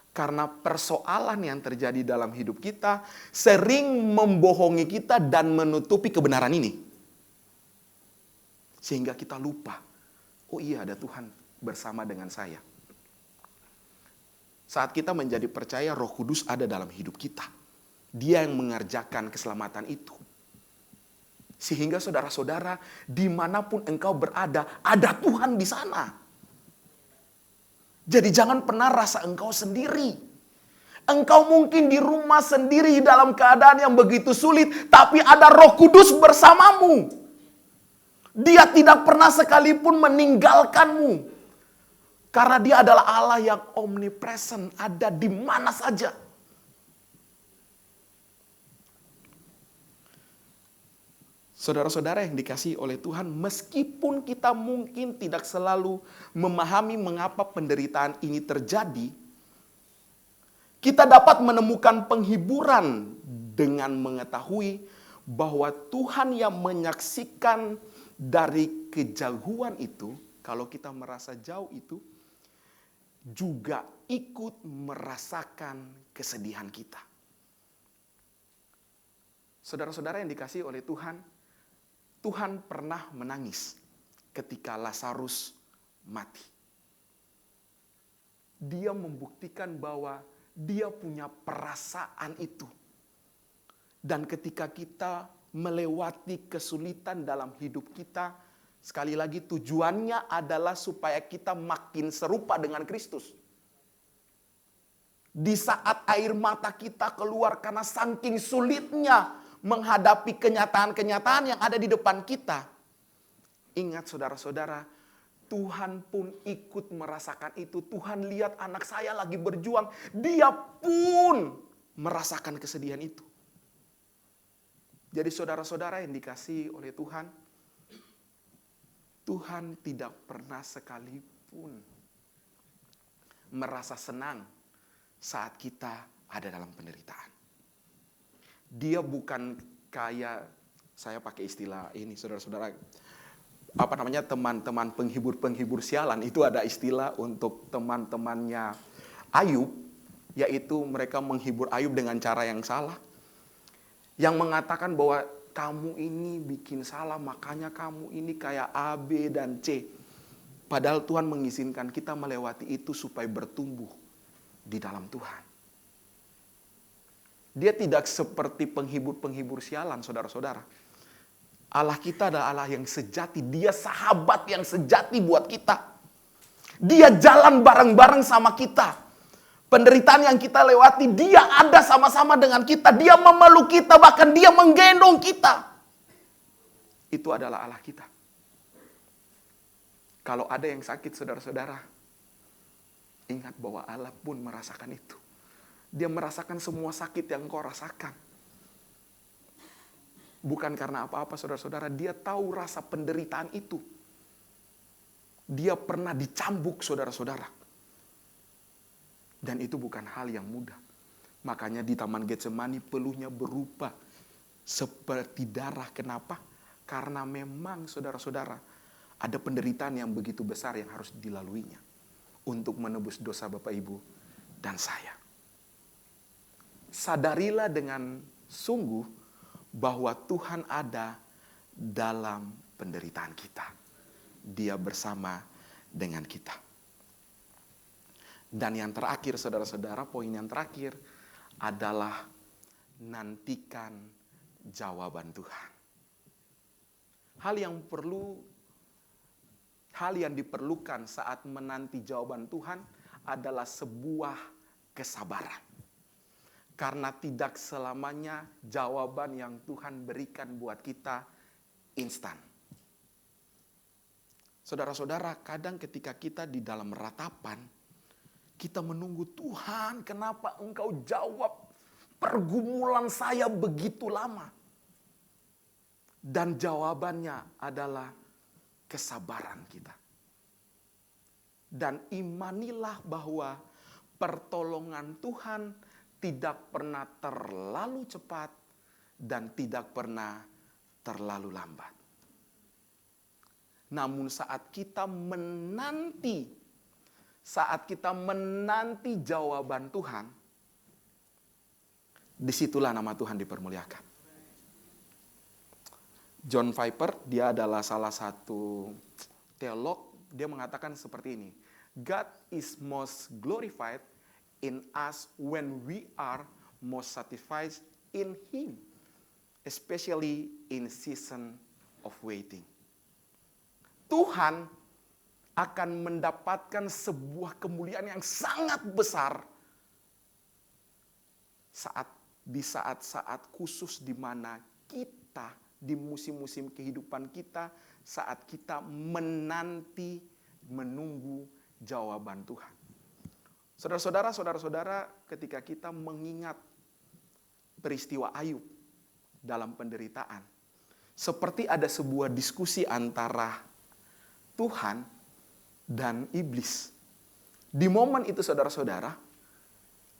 Karena persoalan yang terjadi dalam hidup kita sering membohongi kita dan menutupi kebenaran ini. Sehingga kita lupa, oh iya ada Tuhan bersama dengan saya. Saat kita menjadi percaya, Roh Kudus ada dalam hidup kita. Dia yang mengerjakan keselamatan itu. Sehingga saudara-saudara, dimanapun engkau berada, ada Tuhan di sana. Jadi jangan pernah rasa engkau sendiri. Engkau mungkin di rumah sendiri dalam keadaan yang begitu sulit, tapi ada Roh Kudus bersamamu. Dia tidak pernah sekalipun meninggalkanmu. Karena Dia adalah Allah yang omnipresent, ada di mana saja. Saudara-saudara yang dikasihi oleh Tuhan, meskipun kita mungkin tidak selalu memahami mengapa penderitaan ini terjadi, kita dapat menemukan penghiburan dengan mengetahui bahwa Tuhan yang menyaksikan dari kejauhan itu, kalau kita merasa jauh itu, juga ikut merasakan kesedihan kita. Saudara-saudara yang dikasihi oleh Tuhan, Tuhan pernah menangis ketika Lazarus mati. Dia membuktikan bahwa dia punya perasaan itu. Dan ketika kita melewati kesulitan dalam hidup kita, sekali lagi tujuannya adalah supaya kita makin serupa dengan Kristus. Di saat air mata kita keluar karena saking sulitnya menghadapi kenyataan-kenyataan yang ada di depan kita. Ingat saudara-saudara, Tuhan pun ikut merasakan itu. Tuhan lihat anak saya lagi berjuang, dia pun merasakan kesedihan itu. Jadi saudara-saudara yang dikasihi oleh Tuhan, Tuhan tidak pernah sekalipun merasa senang saat kita ada dalam penderitaan. Dia bukan kayak, saya pakai istilah ini saudara-saudara, teman-teman penghibur sialan. Itu ada istilah untuk teman-temannya Ayub, yaitu mereka menghibur Ayub dengan cara yang salah. Yang mengatakan bahwa kamu ini bikin salah, makanya kamu ini kayak A, B, dan C. Padahal Tuhan mengizinkan kita melewati itu supaya bertumbuh di dalam Tuhan. Dia tidak seperti penghibur sialan, saudara-saudara. Allah kita adalah Allah yang sejati. Dia sahabat yang sejati buat kita. Dia jalan bareng-bareng sama kita. Penderitaan yang kita lewati, dia ada sama-sama dengan kita. Dia memeluk kita, bahkan dia menggendong kita. Itu adalah Allah kita. Kalau ada yang sakit, saudara-saudara, ingat bahwa Allah pun merasakan itu. Dia merasakan semua sakit yang kau rasakan. Bukan karena apa-apa saudara-saudara, dia tahu rasa penderitaan itu. Dia pernah dicambuk saudara-saudara. Dan itu bukan hal yang mudah. Makanya di Taman Getsemani peluhnya berupa seperti darah. Kenapa? Karena memang saudara-saudara ada penderitaan yang begitu besar yang harus dilaluinya. Untuk menebus dosa Bapak Ibu dan saya. Sadarilah dengan sungguh bahwa Tuhan ada dalam penderitaan kita. Dia bersama dengan kita. Dan yang terakhir saudara-saudara, poin yang terakhir adalah nantikan jawaban Tuhan. Hal yang diperlukan saat menanti jawaban Tuhan adalah sebuah kesabaran. Karena tidak selamanya jawaban yang Tuhan berikan buat kita instan. Saudara-saudara, kadang ketika kita di dalam ratapan, kita menunggu, Tuhan, kenapa Engkau jawab pergumulan saya begitu lama? Dan jawabannya adalah kesabaran kita. Dan imanilah bahwa pertolongan Tuhan tidak pernah terlalu cepat dan tidak pernah terlalu lambat. Namun saat kita menanti jawaban Tuhan, disitulah nama Tuhan dipermuliakan. John Piper, dia adalah salah satu teolog, dia mengatakan seperti ini. God is most glorified in us when we are most satisfied in Him, especially in season of waiting. Tuhan akan mendapatkan sebuah kemuliaan yang sangat besar di saat-saat khusus di mana kita di musim-musim kehidupan kita, saat kita menunggu jawaban Tuhan. Saudara-saudara, ketika kita mengingat peristiwa Ayub dalam penderitaan, seperti ada sebuah diskusi antara Tuhan dan iblis. Di momen itu saudara-saudara,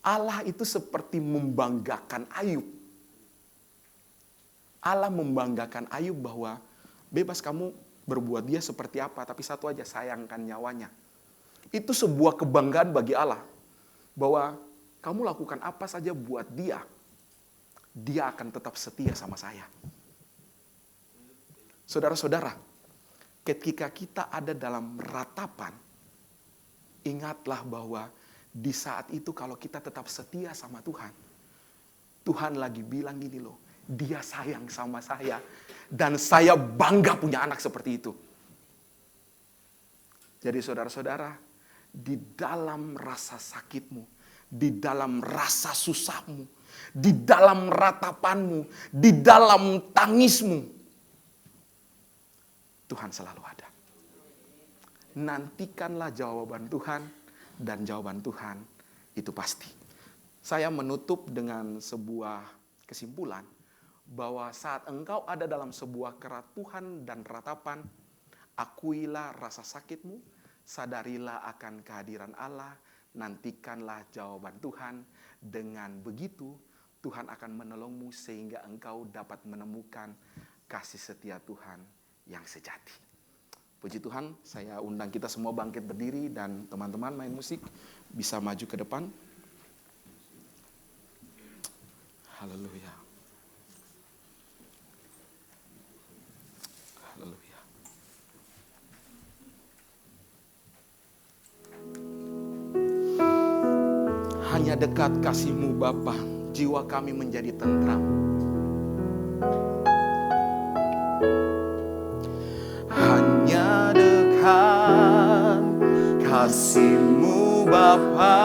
Allah itu seperti membanggakan Ayub. Allah membanggakan Ayub bahwa bebas kamu berbuat dia seperti apa, tapi satu aja, sayangkan nyawanya. Itu sebuah kebanggaan bagi Allah, bahwa kamu lakukan apa saja buat dia, dia akan tetap setia sama saya. Saudara-saudara, ketika kita ada dalam ratapan, ingatlah bahwa di saat itu kalau kita tetap setia sama Tuhan, Tuhan lagi bilang gini loh, dia sayang sama saya, dan saya bangga punya anak seperti itu. Jadi saudara-saudara, di dalam rasa sakitmu, di dalam rasa susahmu, di dalam ratapanmu, di dalam tangismu, Tuhan selalu ada. Nantikanlah jawaban Tuhan, dan jawaban Tuhan itu pasti. Saya menutup dengan sebuah kesimpulan, bahwa saat engkau ada dalam sebuah keratuhan dan ratapan, akuilah rasa sakitmu, sadarilah akan kehadiran Allah, nantikanlah jawaban Tuhan. Dengan begitu, Tuhan akan menolongmu sehingga engkau dapat menemukan kasih setia Tuhan yang sejati. Puji Tuhan, saya undang kita semua bangkit berdiri, dan teman-teman main musik bisa maju ke depan. Haleluya. Haleluya. Hanya dekat kasih-Mu Bapa, jiwa kami menjadi tentram. Hanya dekat kasih-Mu Bapa,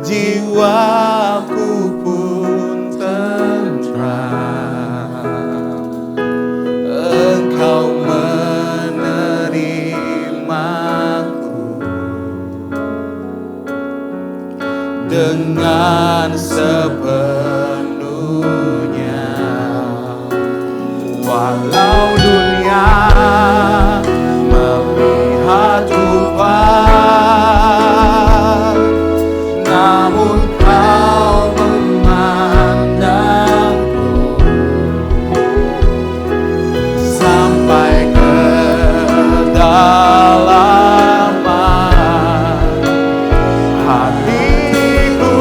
jiwaku pun tentram. Engkau menerimaku dengan sepenuhnya. Walau dunia melihat rupa, namun Kau memandangku sampai ke kedalaman hatiku.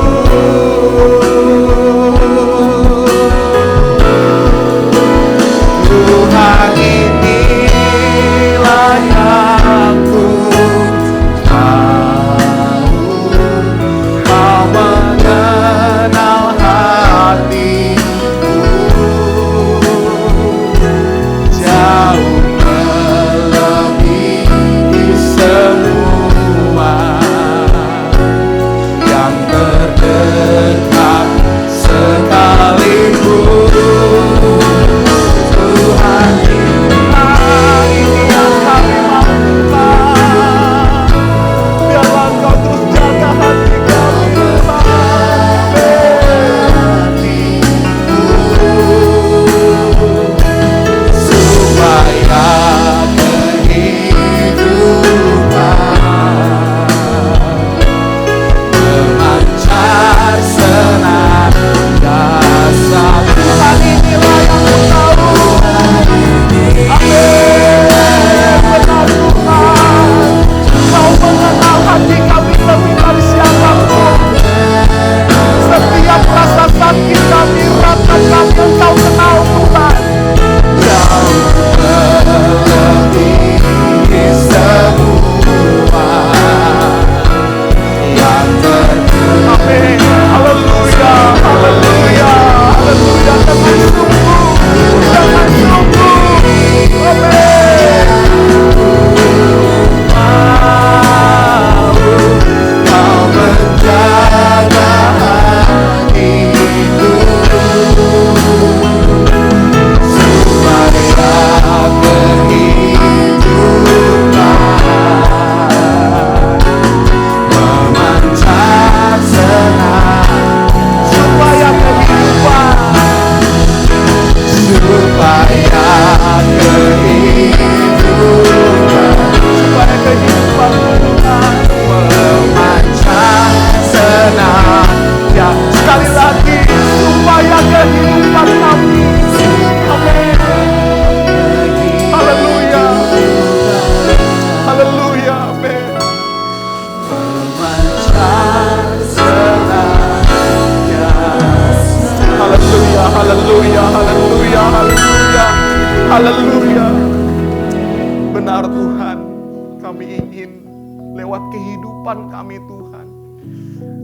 kehidupan kami Tuhan.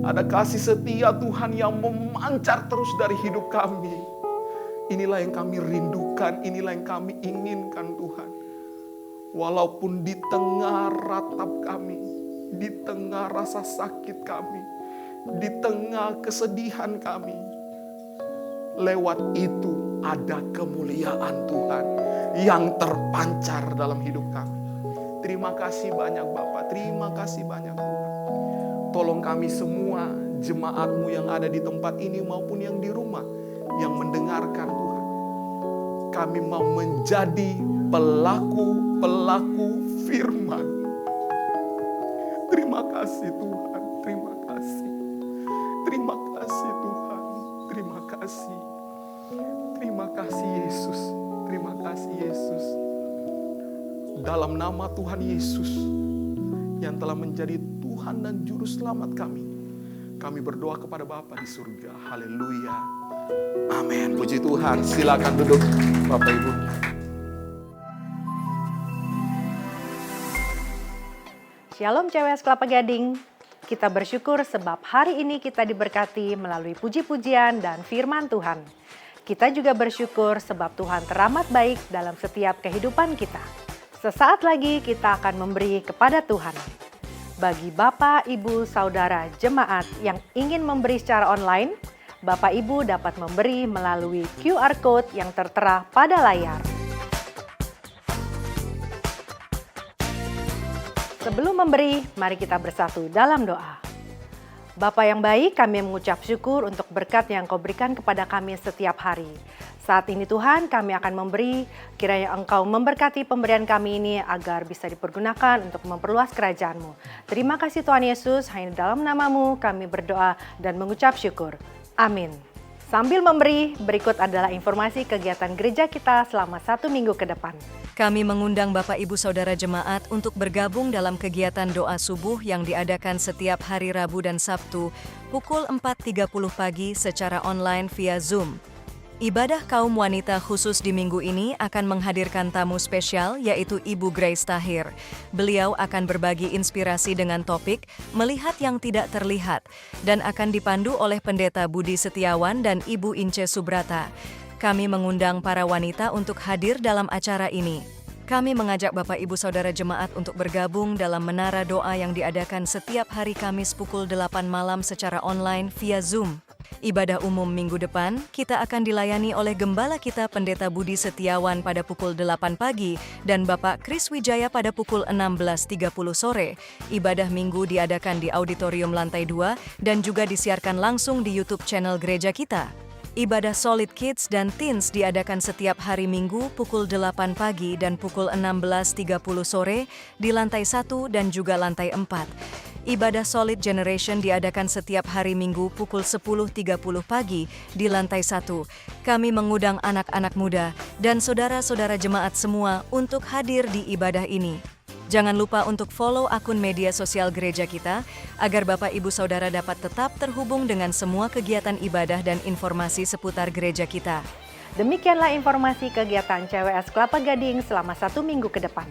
Ada kasih setia Tuhan yang memancar terus dari hidup kami. Inilah yang kami rindukan, inilah yang kami inginkan Tuhan. Walaupun di tengah ratap kami, di tengah rasa sakit kami, di tengah kesedihan kami, lewat itu ada kemuliaan Tuhan yang terpancar dalam hidup kami. Terima kasih banyak Bapak, terima kasih banyak Tuhan. Tolong kami semua, jemaat-Mu yang ada di tempat ini maupun yang di rumah, yang mendengarkan Tuhan. Kami mau menjadi pelaku-pelaku firman. Terima kasih Tuhan, terima kasih. Terima kasih Tuhan, terima kasih. Terima kasih Yesus, terima kasih Yesus. Dalam nama Tuhan Yesus yang telah menjadi Tuhan dan Juru Selamat kami berdoa kepada Bapa di surga. Haleluya. Amin. Puji Tuhan. Silakan duduk Bapak Ibu. Shalom CWS Kelapa Gading. Kita bersyukur sebab hari ini kita diberkati melalui puji-pujian dan firman Tuhan. Kita juga bersyukur sebab Tuhan teramat baik dalam setiap kehidupan kita. Sesaat lagi kita akan memberi kepada Tuhan. Bagi Bapak, Ibu, Saudara, jemaat yang ingin memberi secara online, Bapak Ibu dapat memberi melalui QR Code yang tertera pada layar. Sebelum memberi, mari kita bersatu dalam doa. Bapa yang baik, kami mengucap syukur untuk berkat yang Kau berikan kepada kami setiap hari. Saat ini Tuhan, kami akan memberi, kiranya Engkau memberkati pemberian kami ini agar bisa dipergunakan untuk memperluas kerajaan-Mu. Terima kasih Tuhan Yesus, hanya dalam nama-Mu kami berdoa dan mengucap syukur. Amin. Sambil memberi, berikut adalah informasi kegiatan gereja kita selama 1 minggu ke depan. Kami mengundang Bapak Ibu Saudara Jemaat untuk bergabung dalam kegiatan doa subuh yang diadakan setiap hari Rabu dan Sabtu pukul 4.30 pagi secara online via Zoom. Ibadah kaum wanita khusus di minggu ini akan menghadirkan tamu spesial yaitu Ibu Grace Tahir. Beliau akan berbagi inspirasi dengan topik Melihat yang Tidak Terlihat dan akan dipandu oleh Pendeta Budi Setiawan dan Ibu Ince Subrata. Kami mengundang para wanita untuk hadir dalam acara ini. Kami mengajak Bapak Ibu Saudara Jemaat untuk bergabung dalam menara doa yang diadakan setiap hari Kamis pukul 8 malam secara online via Zoom. Ibadah umum minggu depan, kita akan dilayani oleh Gembala kita Pendeta Budi Setiawan pada pukul 8 pagi dan Bapak Kris Wijaya pada pukul 16.30 sore. Ibadah minggu diadakan di auditorium lantai 2 dan juga disiarkan langsung di YouTube channel gereja kita. Ibadah Solid Kids dan Teens diadakan setiap hari Minggu pukul 8 pagi dan pukul 16.30 sore di lantai 1 dan juga lantai 4. Ibadah Solid Generation diadakan setiap hari Minggu pukul 10.30 pagi di lantai 1. Kami mengundang anak-anak muda dan saudara-saudara jemaat semua untuk hadir di ibadah ini. Jangan lupa untuk follow akun media sosial gereja kita agar Bapak Ibu Saudara dapat tetap terhubung dengan semua kegiatan ibadah dan informasi seputar gereja kita. Demikianlah informasi kegiatan CWS Kelapa Gading selama 1 minggu ke depan.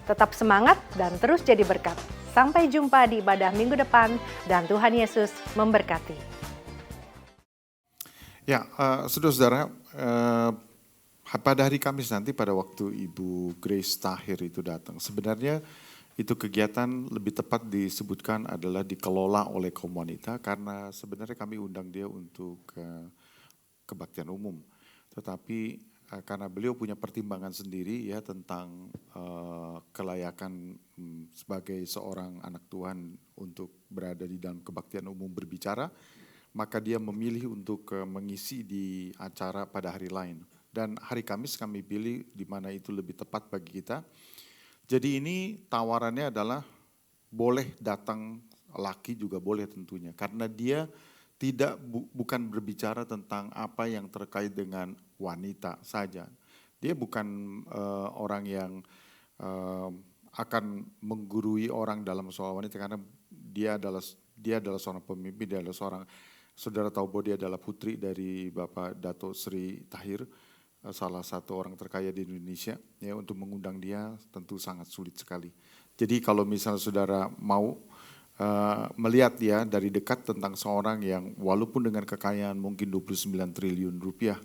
Tetap semangat dan terus jadi berkat. Sampai jumpa di ibadah minggu depan dan Tuhan Yesus memberkati. Ya, saudara-saudara, pada hari Kamis nanti pada waktu Ibu Grace Tahir itu datang, sebenarnya itu kegiatan lebih tepat disebutkan adalah dikelola oleh kaum wanita karena sebenarnya kami undang dia untuk kebaktian umum. Tetapi karena beliau punya pertimbangan sendiri ya tentang kelayakan sebagai seorang anak Tuhan untuk berada di dalam kebaktian umum berbicara, maka dia memilih untuk mengisi di acara pada hari lain. Dan hari Kamis kami pilih di mana itu lebih tepat bagi kita. Jadi ini tawarannya adalah boleh datang laki juga boleh tentunya. Karena dia bukan berbicara tentang apa yang terkait dengan wanita saja. Dia bukan orang yang akan menggurui orang dalam soal wanita karena dia adalah seorang pemimpin, dia adalah seorang, saudara tahu bahwa dia adalah putri dari Bapak Dato Sri Tahir, salah satu orang terkaya di Indonesia, ya untuk mengundang dia tentu sangat sulit sekali. Jadi kalau misalnya saudara mau melihat dia dari dekat tentang seorang yang walaupun dengan kekayaan mungkin 29 triliun rupiah,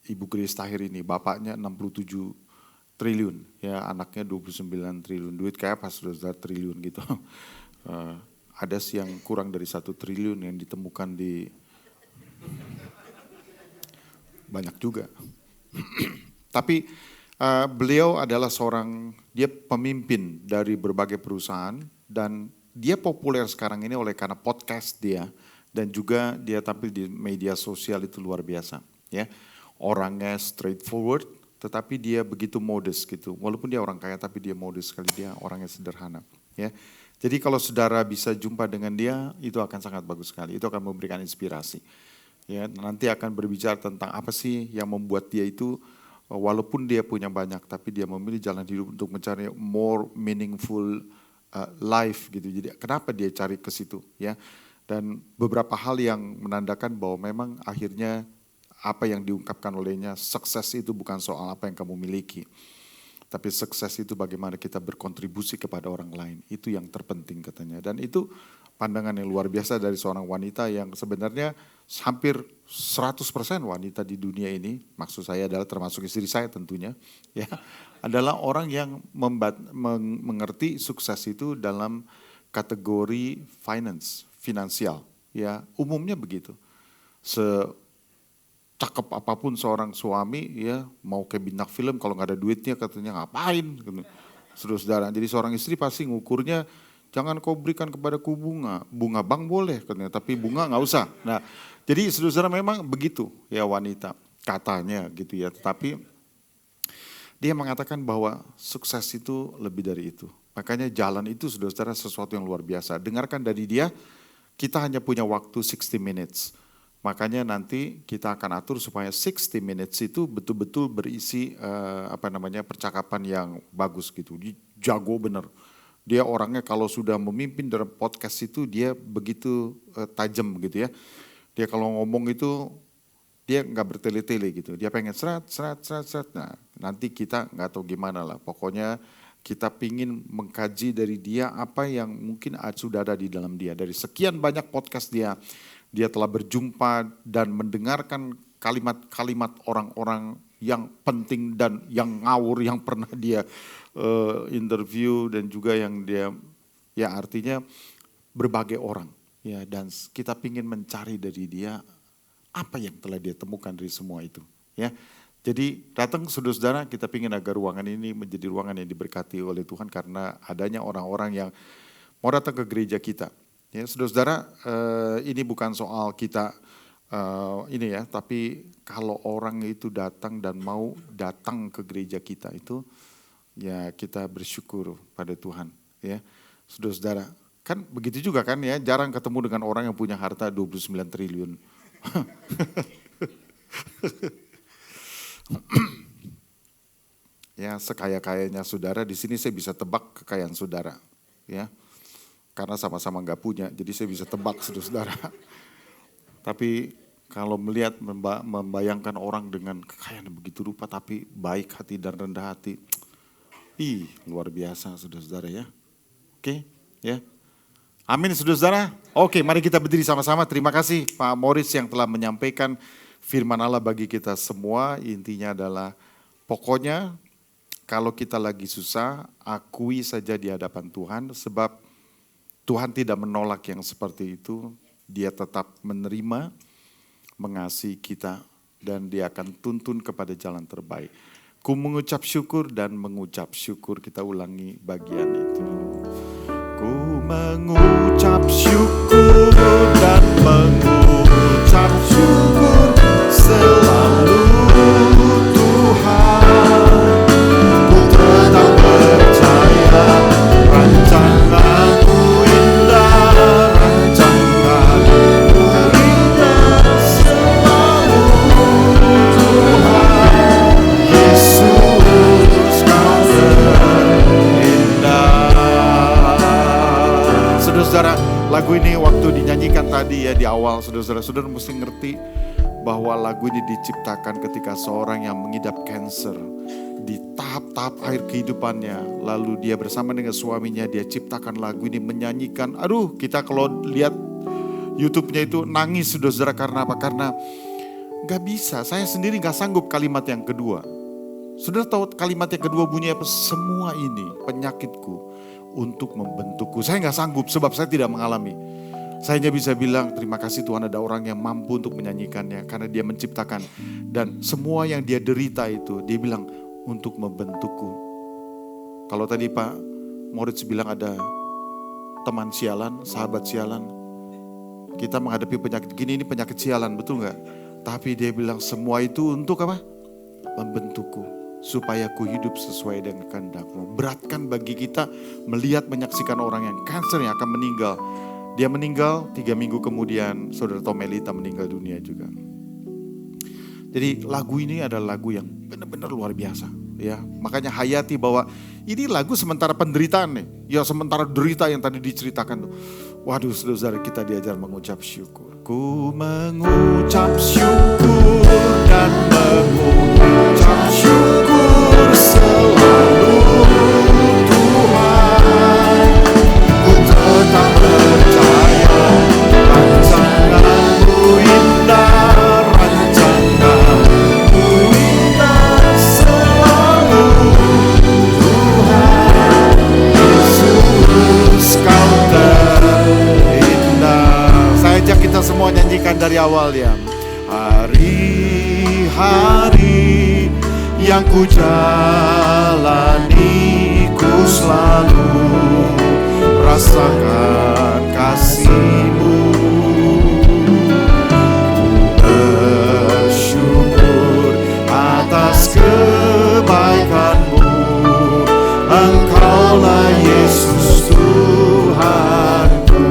Ibu Grace Tahir ini, bapaknya 67 triliun, ya anaknya 29 triliun, duit kayak apa saudara, triliun gitu. Ada yang kurang dari 1 triliun yang ditemukan di banyak juga. Tapi beliau adalah dia pemimpin dari berbagai perusahaan dan dia populer sekarang ini karena podcast dia dan juga dia tampil di media sosial itu luar biasa. Ya, orangnya straightforward, tetapi dia begitu modest gitu. Walaupun dia orang kaya, tapi dia modest sekali, dia orangnya sederhana. Ya, jadi kalau saudara bisa jumpa dengan dia, itu akan sangat bagus sekali. Itu akan memberikan inspirasi. Ya, nanti akan berbicara tentang apa sih yang membuat dia itu, walaupun dia punya banyak, tapi dia memilih jalan hidup untuk mencari more meaningful life gitu. Jadi kenapa dia cari ke situ? Ya, dan beberapa hal yang menandakan bahwa memang akhirnya apa yang diungkapkan olehnya, sukses itu bukan soal apa yang kamu miliki, tapi sukses itu bagaimana kita berkontribusi kepada orang lain. Itu yang terpenting katanya. Dan itu pandangan yang luar biasa dari seorang wanita yang sebenarnya hampir 100% wanita di dunia ini, maksud saya adalah termasuk istri saya tentunya, ya, adalah orang yang mengerti sukses itu dalam kategori finansial. Ya, umumnya begitu. Cakep apapun seorang suami, ya mau kayak bintang film, kalau nggak ada duitnya katanya ngapain, saudara. Jadi seorang istri pasti ngukurnya, jangan kau berikan kepadaku bunga bank boleh katanya, tapi bunga nggak usah. Nah, jadi saudara memang begitu ya wanita katanya gitu ya, tetapi dia mengatakan bahwa sukses itu lebih dari itu. Makanya jalan itu saudara sesuatu yang luar biasa. Dengarkan dari dia, kita hanya punya waktu 60 minutes. Makanya nanti kita akan atur supaya 60 minutes itu betul-betul berisi percakapan yang bagus gitu. Dia jago bener. Dia orangnya kalau sudah memimpin dalam podcast itu dia begitu tajam gitu ya. Dia kalau ngomong itu dia nggak bertele-tele gitu. Dia pengen serat. Nah, nanti kita nggak tahu gimana lah. Pokoknya kita pingin mengkaji dari dia apa yang mungkin sudah ada di dalam dia. Dari sekian banyak podcast dia telah berjumpa dan mendengarkan kalimat-kalimat orang-orang yang penting dan yang ngawur yang pernah dia interview dan juga yang dia, ya artinya berbagai orang. Ya, dan kita pingin mencari dari dia apa yang telah dia temukan dari semua itu. Ya, jadi datang saudara, kita pingin agar ruangan ini menjadi ruangan yang diberkati oleh Tuhan karena adanya orang-orang yang mau datang ke gereja kita. Ya, saudara, ini bukan soal kita ini ya, tapi kalau orang itu datang dan mau datang ke gereja kita itu, ya kita bersyukur pada Tuhan. Ya, saudara, kan begitu juga kan ya, jarang ketemu dengan orang yang punya harta 29 triliun. Ya, sekaya-kayanya saudara, di sini saya bisa tebak kekayaan saudara. Ya. Karena sama-sama nggak punya, jadi saya bisa tebak saudara. Tapi kalau melihat, membayangkan orang dengan kekayaan begitu rupa, tapi baik hati dan rendah hati, luar biasa saudara ya. Oke, ya. Amin saudara. Oke, mari kita berdiri sama-sama. Terima kasih Pak Morris yang telah menyampaikan firman Allah bagi kita semua. Intinya adalah pokoknya kalau kita lagi susah, akui saja di hadapan Tuhan, sebab Tuhan tidak menolak yang seperti itu. Dia tetap menerima, mengasihi kita, dan dia akan tuntun kepada jalan terbaik. Ku mengucap syukur dan mengucap syukur. Kita ulangi bagian itu. Ku mengucap syukur dan mengucap syukur selalu Tuhan. Ku tetap percaya rancangan-Mu indah, rancangan-Mu indah selalu Tuhan. Yesus Kau terindah. Saudara, lagu ini waktu dinyanyikan tadi ya di awal, saudara mesti ngerti bahwa lagu ini diciptakan ketika seorang yang mengidap kanker di tahap-tahap akhir kehidupannya. Lalu dia bersama dengan suaminya, dia ciptakan lagu ini, menyanyikan. Aduh, kita kalau lihat YouTube-nya itu nangis saudara, karena apa? Karena gak bisa, saya sendiri gak sanggup kalimat yang kedua. Saudara tahu kalimat yang kedua bunyi apa? Semua ini penyakitku untuk membentukku. Saya gak sanggup sebab saya tidak mengalami. Saya hanya bisa bilang terima kasih Tuhan ada orang yang mampu untuk menyanyikannya. Karena dia menciptakan. Dan semua yang dia derita itu dia bilang untuk membentukku. Kalau tadi Pak Moritz bilang ada teman sialan, sahabat sialan. Kita menghadapi penyakit gini, ini penyakit sialan, betul gak? Tapi dia bilang semua itu untuk apa? Membentukku, supaya ku hidup sesuai dengan kehendak-Mu. Beratkan bagi kita melihat, menyaksikan orang yang kanker yang akan meninggal. Dia meninggal, 3 minggu kemudian saudara Tomelita meninggal dunia juga. Jadi lagu ini adalah lagu yang benar-benar luar biasa. Ya, makanya hayati bahwa ini lagu sementara penderitaan nih. Ya sementara derita yang tadi diceritakan tuh. Waduh saudara, kita diajar mengucap syukur. Ku mengucap syukur dan mengucap syukur selalu Tuhan. Ku tetap percaya rancangan-Mu indah, rancangan-Mu indah selalu Tuhan. Yesus Kau terindah. Saya ajak kita semua nyanyikan dari awal ya. Hari-hari yang ku jalani, ku selalu rasakan kasih-Mu. Ku bersyukur atas kebaikan-Mu. Engkaulah Yesus Tuhanku.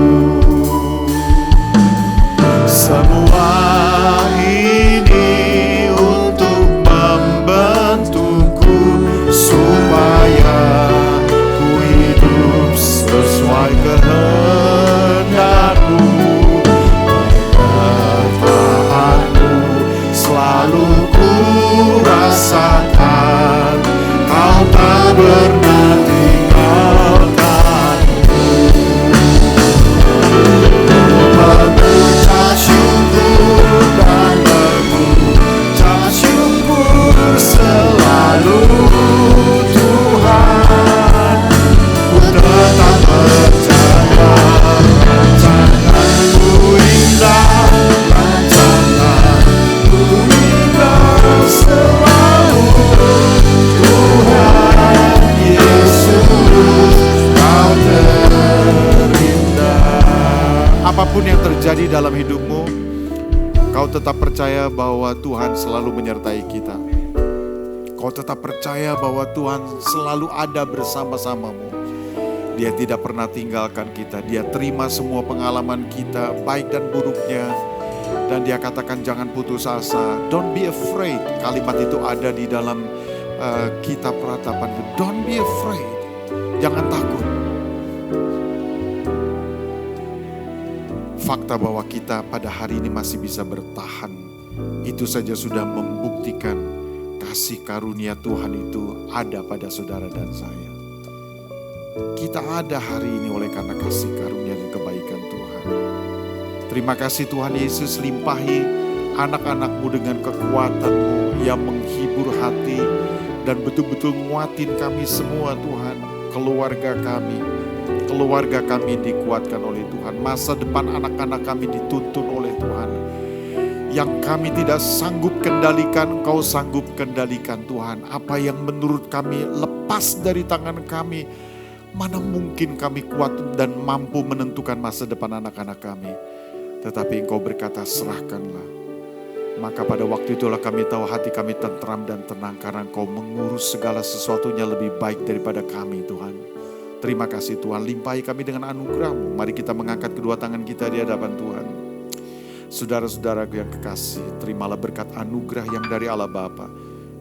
Semua ini untuk membentukku supaya ku hidup sesuai kehendak-Mu. Pertahan-Mu selalu ku rasakan, Kau tak pernah tinggalkan. Mengucap syukur dan mengucap syukur selalu Tuhan. Ku tetap percaya rancangan-Mu indah, rancangan-Mu indah selalu Tuhan. Yesus Kau terindah. Apapun yang terjadi dalam hidupmu, kau tetap percaya bahwa Tuhan selalu menyertai kita. Kau tetap percaya bahwa Tuhan selalu ada bersama-samamu. Dia tidak pernah tinggalkan kita. Dia terima semua pengalaman kita, baik dan buruknya. Dan dia katakan jangan putus asa. Don't be afraid. Kalimat itu ada di dalam kitab Ratapan. Don't be afraid. Jangan takut. Fakta bahwa kita pada hari ini masih bisa bertahan, itu saja sudah membuktikan kasih karunia Tuhan itu ada pada saudara dan saya. Kita ada hari ini oleh karena kasih karunia dan kebaikan Tuhan. Terima kasih Tuhan Yesus, limpahi anak-anak-Mu dengan kekuatan-Mu yang menghibur hati dan betul-betul nguatin kami semua Tuhan, keluarga kami dikuatkan oleh Tuhan. Masa depan anak-anak kami dituntun oleh Tuhan. Yang kami tidak sanggup kendalikan, Engkau sanggup kendalikan Tuhan. Apa yang menurut kami lepas dari tangan kami, mana mungkin kami kuat dan mampu menentukan masa depan anak-anak kami. Tetapi Engkau berkata serahkanlah. Maka pada waktu itulah kami tahu hati kami tentram dan tenang karena Engkau mengurus segala sesuatunya lebih baik daripada kami Tuhan. Terima kasih Tuhan, limpahi kami dengan anugerah-Mu. Mari kita mengangkat kedua tangan kita di hadapan Tuhan. Saudara-saudaraku yang kekasih, terimalah berkat anugerah yang dari Allah Bapa,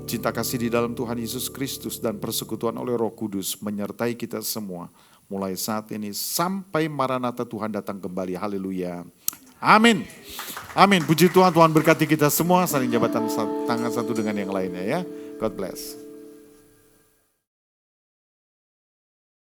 cinta kasih di dalam Tuhan Yesus Kristus dan persekutuan oleh Roh Kudus menyertai kita semua. Mulai saat ini sampai Maranatha Tuhan datang kembali. Haleluya. Amin. Amin. Puji Tuhan, Tuhan berkati kita semua. Saling jabatan tangan satu dengan yang lainnya ya. God bless.